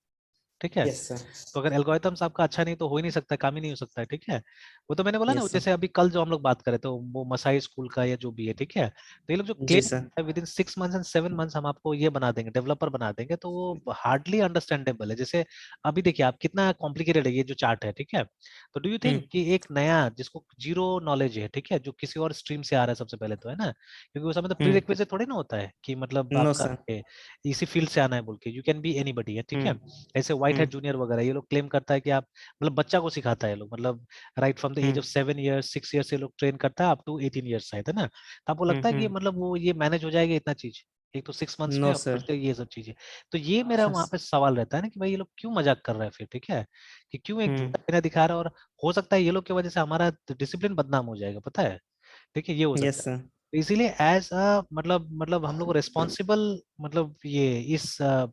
ठीक है। Yes sir. तो अगर एल्गोरिथम्स आपका अच्छा नहीं तो हो ही नहीं सकता, काम ही नहीं हो सकता है, ठीक है। वो तो मैंने बोला ना, यस सर। जैसे अभी कल जो हम लोग बात करें तो वो मसाई स्कूल का या जो भी है, ठीक है, तो ये लोग जो जी claim sir. Within 6 months and 7 months हम आपको ये बना देंगे, डेवलपर बना देंगे, तो वो हार्डली अंडरस्टैंडेबल है। जैसे अभी देखिए आप कितना कॉम्प्लिकेटेड है ये जो चार्ट है, ठीक है। तो डू यू थिंक कि एक नया जिसको जीरो नॉलेज है, ठीक है, जो किसी और स्ट्रीम से आ रहा है सबसे पहले तो, है ना, क्योंकि उस समय तो प्री हम्म। रिक्विजिट थोड़ी ना होता है कि मतलब नो आपका सर। इसी फील्ड से आना है बोल के, यू कैन बी एनीबडी है, ठीक है। हम्म। ऐसे व्हाइट हेड हम्म। जूनियर वगैरह ये लोग क्लेम करता है कि आप मतलब बच्चा को सिखाता है ये लोग, मतलब right from the age hmm. Of 7 years 6 years से लोग ट्रेन करता है अप टू 18 ईयर्स शायद, है ना। तो आपको लगता है कि हम्म। मतलब वो ये मैनेज हो जाएगा इतना चीज, एक तो 6 मंथ्स में नो और फिर सर। से ये सब चीजें। तो ये मेरा वहां पे सवाल रहता है ना कि भाई ये लोग क्यों मजाक कर रहे हैं फिर, ठीक है, कि क्यों एक हम्म। झूठा बिना दिखा रहा है, और हो सकता है ये लोग की वजह से हमारा डिसिप्लिन बदनाम हो जाएगा, पता है, ठीक है, ये हो सकता यस है। सर। तो इसीलिए एज अ मतलब हम लोग को रिस्पॉन्सिबल मतलब ये इस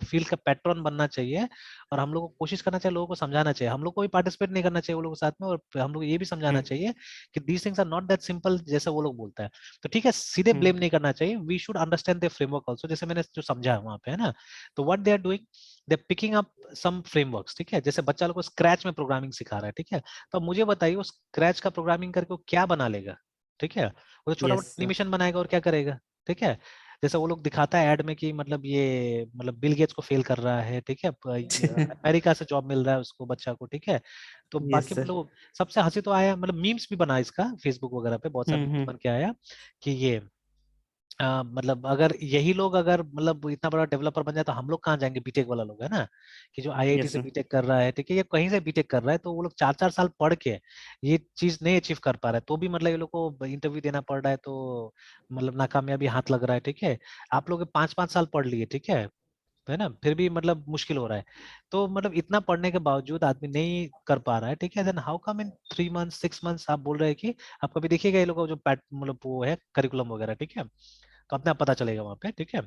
फील्ड का पैट्रन बनना चाहिए, और हम लोग को कोशिश करना चाहिए, लोगों को समझाना चाहिए, हम लोग को भी पार्टिसिपेट नहीं करना चाहिए वो लोगों के साथ में, और हम लोग ये भी समझाना हम्म। चाहिए कि these things are not that simple जैसा वो लोग बोलता है। तो ठीक है, सीधे हम्म। ब्लेम नहीं करना चाहिए, we should understand the framework also, जैसे मैंने जो समझा है वहां पे, है ना। तो what they are doing, they picking up some frameworks, ठीक है, जैसे बच्चा लोग को स्क्रैच में प्रोग्रामिंग सिखा रहा है, ठीक है। तो अब मुझे बताइए वो स्क्रैच का प्रोग्रामिंग करके वो क्या बना लेगा, ठीक है, वो तो छोटा यस मोटा सर। एनिमेशन बनाएगा और क्या करेगा, ठीक है। जैसे वो लोग दिखाता है ऐड में कि मतलब ये मतलब बिल गेट्स को फेल कर रहा है, ठीक है, अमेरिका से जॉब मिल रहा है उसको बच्चा को, ठीक है। तो यस बाकी सर। मतलब सबसे हंसी तो आया, मतलब मीम्स भी बना इसका फेसबुक वगैरह पे बहुत सारे मीम्स हम्म। बन के आया कि ये मतलब अगर यही लोग अगर मतलब इतना बड़ा डेवलपर बन जाए तो हम लोग कहाँ जाएंगे, बीटेक वाला लोग, है ना, कि जो आईआईटी यस से सर। बीटेक कर रहा है, ठीक है, या कहीं से बीटेक कर रहा है, तो वो लोग 4-4 साल पढ़ के ये चीज नहीं अचीव कर पा रहा है, तो भी मतलब ये लोग को इंटरव्यू देना पड़ रहा है, तो मतलब नाकामयाबी हाथ लग रहा है, ठीक है। आप लोग 5-5 साल पढ़ लिए, ठीक है ना, फिर भी मतलब मुश्किल हो रहा है। तो मतलब इतना पढ़ने के बावजूद आदमी नहीं कर पा रहा है, ठीक है, then how come in 3 months 6 months आप बोल रहे हैं कि आप कभी देखिएगा ये लोग का जो पैट मतलब वो है करिकुलम वगैरह, ठीक है, तो अपने आप पता चलेगा वहां पे, ठीक है।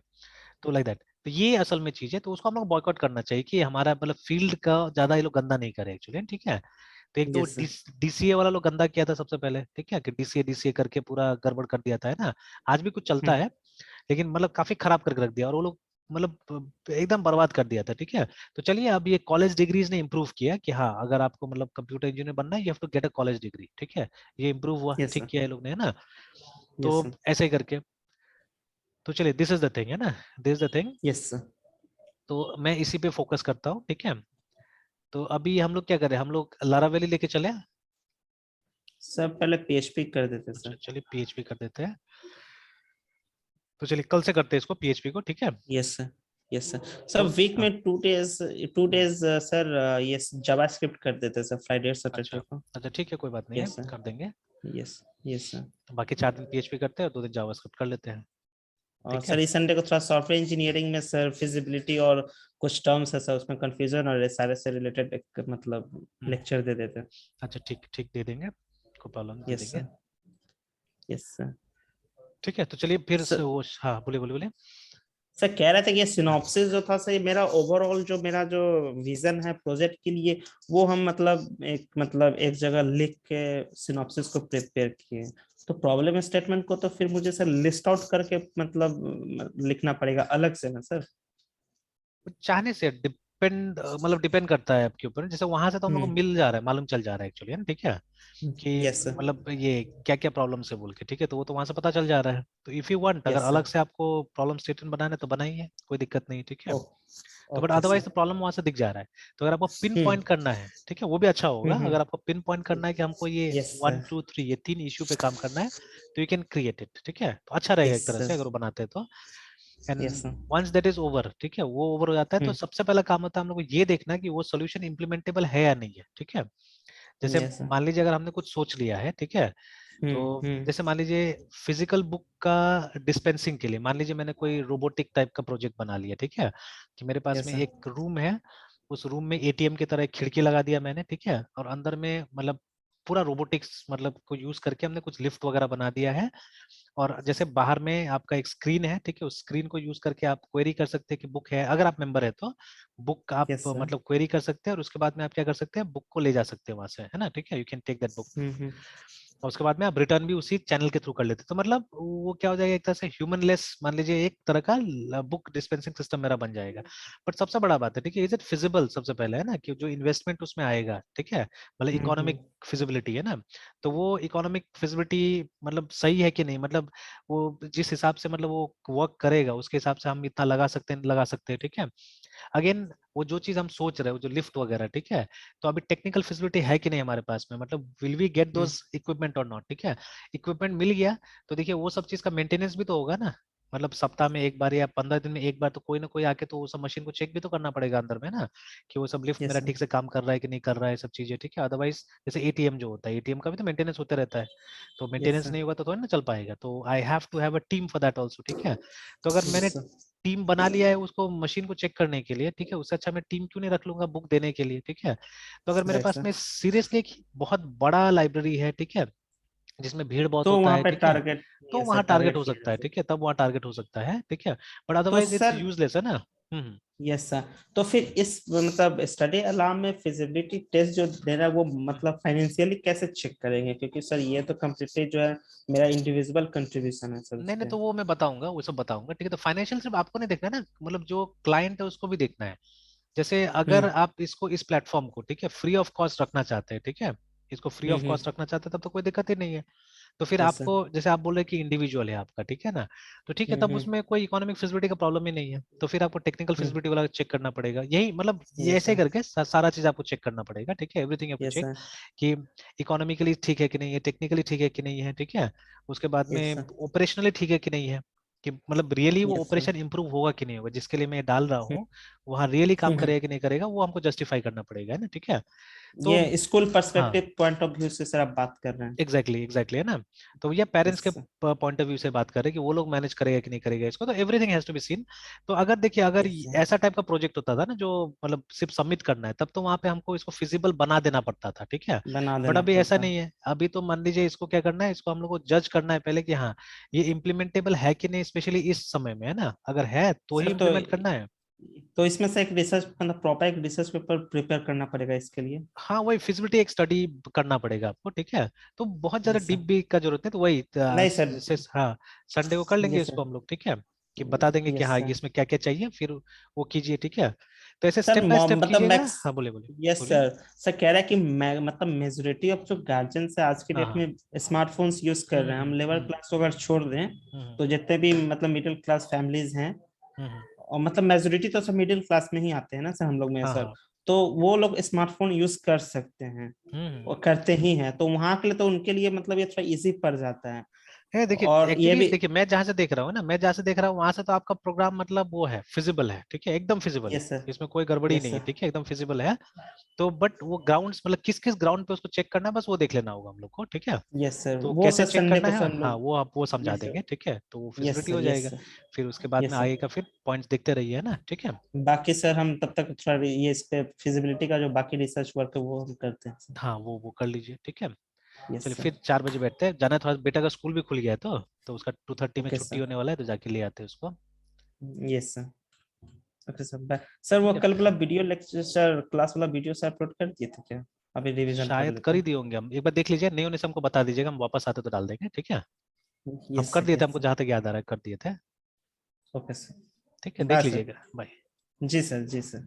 तो लाइक दैट, तो ये असल में चीज है, तो उसको हम लोग बॉयकॉट करना चाहिए कि हमारा मतलब फील्ड का ज्यादा ये लोग गंदा नहीं करे एक्चुअली, ठीक है। तो एक तो यस सर। डीसीए वाला लोग गंदा किया था सबसे पहले, ठीक है, कि डीसीए डीसीए करके पूरा गड़बड़ कर दिया था, है ना। आज भी कुछ चलता हम्म। है, लेकिन मतलब काफी खराब करके रख दिया, और वो लोग मतलब एकदम बर्बाद कर दिया था, ठीक है। तो चलिए अब ये कॉलेज डिग्रीज ने इम्प्रूव किया कि हाँ अगर आपको मतलब कंप्यूटर इंजीनियर बनना है you have to get a college degree, ठीक है, ये इम्प्रूव हुआ, यस ठीक सर। किया ये लोग ने, है ना। यस तो सर। ऐसे ही करके, तो चलिए दिस इज द थिंग, है ना, this is the thing. Yes sir. तो मैं इसी पे फोकस करता हूँ, ठीक है। तो अभी हम लोग क्या करें, हम लोग लारावेली लेके चले। सर पहले पीएचपी कर देते अच्छा सर। चलिए पीएचपी कर देते हैं, तो चलिए कल से करते हैं इसको पीएचपी को, ठीक है। Yes sir. Yes sir. Sir तो वीक हाँ, में 2 days, 2 days sir, yes JavaScript कर देते सर, फ्राइडे और अच्छा सैटरडे को। अच्छा ठीक है, कोई बात नहीं है, यस सर। कर देंगे। यस। Yes sir. तो बाकी 4 दिन पीएचपी करते हैं और 2 दिन जावास्क्रिप्ट कर लेते हैं। और ठीक है। सर इस संडे को थोड़ा सॉफ्टवेयर इंजीनियरिंग में सर फिजिबिलिटी और कुछ टर्म्स है सर, उसमें कंफ्यूजन और ये सारे से रिलेटेड एक मतलब लेक्चर दे देते हैं। अच्छा ठीक ठीक, दे देंगे, कोई प्रॉब्लम, दे यस देंगे। सर। Yes sir. ठीक है, तो चलिए फिर सर वो, हाँ बोलिए बोलिए बोलिए। सर कह रहे थे कि ये सिनॉप्सिस जो था सर, मेरा ओवरऑल जो मेरा जो विजन है प्रोजेक्ट के लिए, वो हम मतलब एक जगह लिख के सिनॉप्सिस को प्रिपेयर किए। तो प्रॉब्लम स्टेटमेंट को तो फिर मुझे सर लिस्ट आउट करके मतलब लिखना पड़ेगा अलग से ना सर? चाहने से डिपेंड, मतलब डिपेंड करता है आपके ऊपर। जैसे वहां से तो हम लोग को हम्म। मिल जा रहा है, मालूम चल जा रहा है एक्चुअली, है ना, ठीक है, कि यस सर। मतलब ये क्या क्या प्रॉब्लम है बोल के, ठीक है, तो वो तो वहां से पता चल जा रहा है। तो इफ यू वांट, अगर यस अलग सर। से आपको प्रॉब्लम स्टेटमेंट बनाना है तो बनाइए, कोई दिक्कत नहीं, ठीक है। तो बट ओके अदरवाइज सर। तो प्रॉब्लम वहां से दिख जा रहा है। तो अगर आपको पिन हम्म। पॉइंट करना है, ठीक है, वो भी अच्छा होगा। हम्म। अगर आपको पिन पॉइंट करना है कि हमको ये यस 1 सर। 2 3 ये 3 इश्यू पे काम करना है, तो यू कैन क्रिएट इट, ठीक है, तो अच्छा रहेगा यस एक तरह सर। से अगर वो बनाते हैं तो। Yes and sir. Once that is over, ठीक है, वो ओवर हो जाता है, तो हम्म। सबसे पहला काम होता है हम लोग को ये देखना कि वो सोल्यूशन इम्प्लीमेंटेबल है या नहीं है, ठीक है। जैसे यस सर। मान लीजिए अगर हमने कुछ सोच लिया है, ठीक है, तो हम्म। जैसे मान लीजिए फिजिकल बुक का डिस्पेंसिंग के लिए, मान लीजिए मैंने कोई रोबोटिक टाइप का प्रोजेक्ट बना लिया, ठीक है, कि मेरे पास यस में सर। एक रूम है, उस रूम में एटीएम की तरह एक खिड़की लगा दिया मैंने, ठीक है, और अंदर में मतलब पूरा रोबोटिक्स मतलब को यूज करके हमने कुछ लिफ्ट वगैरह बना दिया है। और जैसे बाहर में आपका एक स्क्रीन है, ठीक है, उस स्क्रीन को यूज करके आप क्वेरी कर सकते हैं कि बुक है, अगर आप मेंबर है तो बुक आप यस सर। मतलब क्वेरी कर सकते हैं, और उसके बाद में आप क्या कर सकते हैं, बुक को ले जा सकते हैं वहां से, है ना, ठीक है, you can take that book. Hmm. और उसके बाद में आप रिटर्न भी उसी चैनल के थ्रू कर लेते हैं। तो मतलब वो क्या हो जाएगा, एक तरह से ह्यूमनलेस, मान लीजिए एक तरह का बुक डिस्पेंसिंग सिस्टम मेरा बन जाएगा। बट सबसे बड़ा बात है, ठीक है, इज इट फिजिबल, सबसे पहले है ना, कि जो इन्वेस्टमेंट उसमें आएगा, ठीक है, मतलब इकोनॉमिक हम्म। फिजिबिलिटी है ना, तो वो इकोनॉमिक फिजिबिलिटी मतलब सही है कि नहीं, मतलब वो जिस हिसाब से मतलब वो वर्क करेगा उसके हिसाब से हम इतना लगा सकते हैं, ठीक है। अगेन वो जो चीज हम सोच रहे हैं, वो जो लिफ्ट वगैरह, ठीक है, तो अभी टेक्निकल फैसिलिटी है कि नहीं हमारे पास में, मतलब will we get hmm. Those equipment और नॉट, ठीक है। इक्विपमेंट मिल गया तो देखिए वो सब चीज का मेंटेनेंस भी तो होगा ना, मतलब सप्ताह में एक बार या 15 दिन में एक बार तो कोई ना कोई आके तो वो सब मशीन को चेक भी तो करना पड़ेगा अंदर में ना, कि वो सब लिफ्ट यस मेरा सर। ठीक से काम कर रहा है कि नहीं कर रहा है, सब चीजें, ठीक है। अदरवाइज जैसे एटीएम जो होता है, एटीएम का भी तो मेंटेनेंस होते रहता है, तो यस मेंटेनेंस सर। नहीं होगा तो थोड़ी ना चल पाएगा, तो I have to have a team for that also, ठीक है। तो अगर यस मैंने सर। टीम बना लिया है उसको मशीन को चेक करने के लिए, ठीक है, उससे अच्छा मैं टीम क्यों नहीं रख लूंगा बुक देने के लिए, ठीक है। तो अगर मेरे राइट पास सर। में सीरियसली एक बहुत बड़ा लाइब्रेरी है, ठीक है, जिसमें भीड़ बहुत तो होता वहां है, पे ठीक है, टारगेट, तो यस वहां सर, टारगेट टारगेट हो किया सकता जा है, सकता ठीक है, तब वहां टारगेट हो सकता है, ठीक है। बट है। तो अदरवाइज इट्स सर, यूजलेस है ना। यस सर, तो फिर इस मतलब स्टडी अलार्म में फिजिबिलिटी टेस्ट जो दे रहा है वो मतलब फाइनेंशियली कैसे चेक करेंगे? क्योंकि सर ये तो कम्प्लीटली जो है मेरा इंडिविजुअल कंट्रीब्यूशन है सर नहीं नहीं, उसपे। तो वो मैं बताऊंगा, वो सब बताऊंगा, ठीक है। तो फाइनेंशियल सिर्फ आपको नहीं देखना है ना, मतलब जो क्लाइंट है उसको भी देखना है। जैसे अगर हम्म। आप इसको इस प्लेटफॉर्म को, ठीक है, फ्री ऑफ कॉस्ट रखना चाहते हैं, ठीक है, इसको फ्री ऑफ कॉस्ट रखना चाहते हैं, तब तो कोई दिक्कत ही नहीं है। तो फिर यस सर। आपको, जैसे आप बोल रहे हैं कि इंडिविजुअल है आपका, ठीक है ना, तो ठीक है, तब हम्म। उसमें कोई इकोनॉमिक फिजिबिलिटी का प्रॉब्लम ही नहीं है। तो फिर आपको टेक्निकल हम्म। फिजिबिलिटी वाला चेक करना पड़ेगा, यही मतलब ये यस ऐसे सर। करके सारा चीज आपको चेक करना पड़ेगा, ठीक है, everything have to yes check, sir. कि इकोनॉमिकली ठीक है कि नहीं है, टेक्निकली ठीक है कि नहीं है, ठीक है। उसके बाद यस में सर। ऑपरेशनली ठीक है कि नहीं है, कि मतलब रियली वो यस सर। ऑपरेशन इंप्रूव होगा कि नहीं होगा, जिसके लिए मैं डाल रहा हूँ वहाँ रियली काम हम्म। करेगा कि नहीं करेगा, वो हमको जस्टिफाई करना पड़ेगा, है ना, ठीक है। तो ये स्कूल हाँ, पर्सपेक्टिव पॉइंट ऑफ व्यू से सर आप बात कर रहे हैं? एग्जैक्टली एग्जैक्टली, है ना। तो ये पेरेंट्स यस के सर। पॉइंट ऑफ व्यू से बात कर रहे हैं कि वो लोग मैनेज करेगा कि नहीं करेगा इसको, तो everything has to be seen. तो अगर देखिए, अगर यस सर। ऐसा टाइप का प्रोजेक्ट होता था ना जो मतलब सिर्फ सबमिट करना है, तब तो वहां पे हमको इसको फिजिबल बना देना पड़ता था, ठीक है। बना बट देना अभी ऐसा पड़ता। नहीं है, अभी तो मान लीजिए इसको क्या करना है, इसको हम लोग को जज करना है पहले कि हाँ ये इम्प्लीमेंटेबल है कि नहीं, स्पेशली इस समय में, है ना, अगर है तो ही सर इम्प्लीमेंट करना है। तो इसमें से एक रिसर्च मतलब प्रॉपर एक रिसर्च पेपर प्रिपेयर करना पड़ेगा इसके लिए? हाँ वही फिजिबिलिटी एक स्टडी करना पड़ेगा आपको, ठीक है। तो बहुत ज्यादा यस डीप सर। भी का जरूरत नहीं, तो वही नहीं सर। जैसे हाँ संडे को कर लेंगे यस इसको सर। हम लोग, ठीक है, कि बता देंगे कि यस हाँ ये सर। इसमें क्या क्या चाहिए, फिर वो कीजिए, ठीक है। तो ऐसे सर स्टेप बाय स्टेप मतलब कीजिएगा। मैक्स, हाँ बोले बोले यस बोलिए। सर। सर कह रहा है कि मतलब मेजोरिटी ऑफ जो गार्जियन है आज की हाँ डेट हाँ। में स्मार्टफोन्स यूज कर रहे हैं, हम लेबर हम्म क्लास को अगर छोड़ दें हम्म तो जितने भी मतलब मिडिल क्लास फैमिलीज हैं, हम्म, और मतलब मेजोरिटी तो सब मिडिल क्लास में ही आते हैं ना सर हम लोग में हाँ सर। हाँ तो वो लोग स्मार्टफोन यूज कर सकते हैं और करते ही हैं, तो वहां के लिए तो उनके लिए मतलब ये थोड़ा इजी पड़ जाता है। है देखिए, और ये एक्चुअली भी देखिए मैं जहां से देख रहा हूँ ना, मैं जहां से देख रहा हूँ वहां से तो आपका प्रोग्राम मतलब वो है, फिजिबल है, ठीक है, एकदम फिजिबल है, यस सर, इसमें कोई गड़बड़ी यस नहीं है, सर, ठीक है, एकदम फिजिबल है। तो बट वो ग्राउंड्स मतलब किस किस ग्राउंड पे उसको चेक करना है, बस वो देख लेना होगा हम लोग को, ठीक है। यस सर, तो वो कैसे सर चेक संडे करना को है, सर हम हाँ लोग। वो आप वो समझा यस देंगे, सर, ठीक है, तो वो यस फिजिबिलिटी सर, हो यस जाएगा। सर, फिर उसके बाद में यस सर। आगे का फिर पॉइंट्स देखते रहिए ना, ठीक है। बाकी सर हम तब तक थोड़ा ये इस पे फिजिबिलिटी का जो बाकी रिसर्च वर्क है वो हम करते हैं सर। हाँ वो कर लीजिए, ठीक है। यस चलिए सर। फिर 4 बजे बैठते हैं, जाना है थोड़ा, बेटा का स्कूल भी खुल गया है तो उसका 2:30 में ओके छुट्टी सर, होने वाला है, तो जाके ले आते हैं उसको। Yes sir. Okay sir, bye sir. वो ठीक है, कल वाला वीडियो लेक्चर सर, क्लास वाला वीडियो सर अपलोड कर दिए थे क्या? अभी रिवीजन कर शायद कर लेते ही हैं। दिए होंगे, हम एक बार देख लीजिए, नहीं होने से हमको बता दीजिएगा, हम वापस आते तो डाल देंगे, ठीक है। हम यस कर सर, दिए थे, यस हमको सर। जहां तक याद आ रहा है कर दिए थे। ओके सर, ठीक है, बाय देख सर। लीजिएगा, बाय। जी सर, जी सर।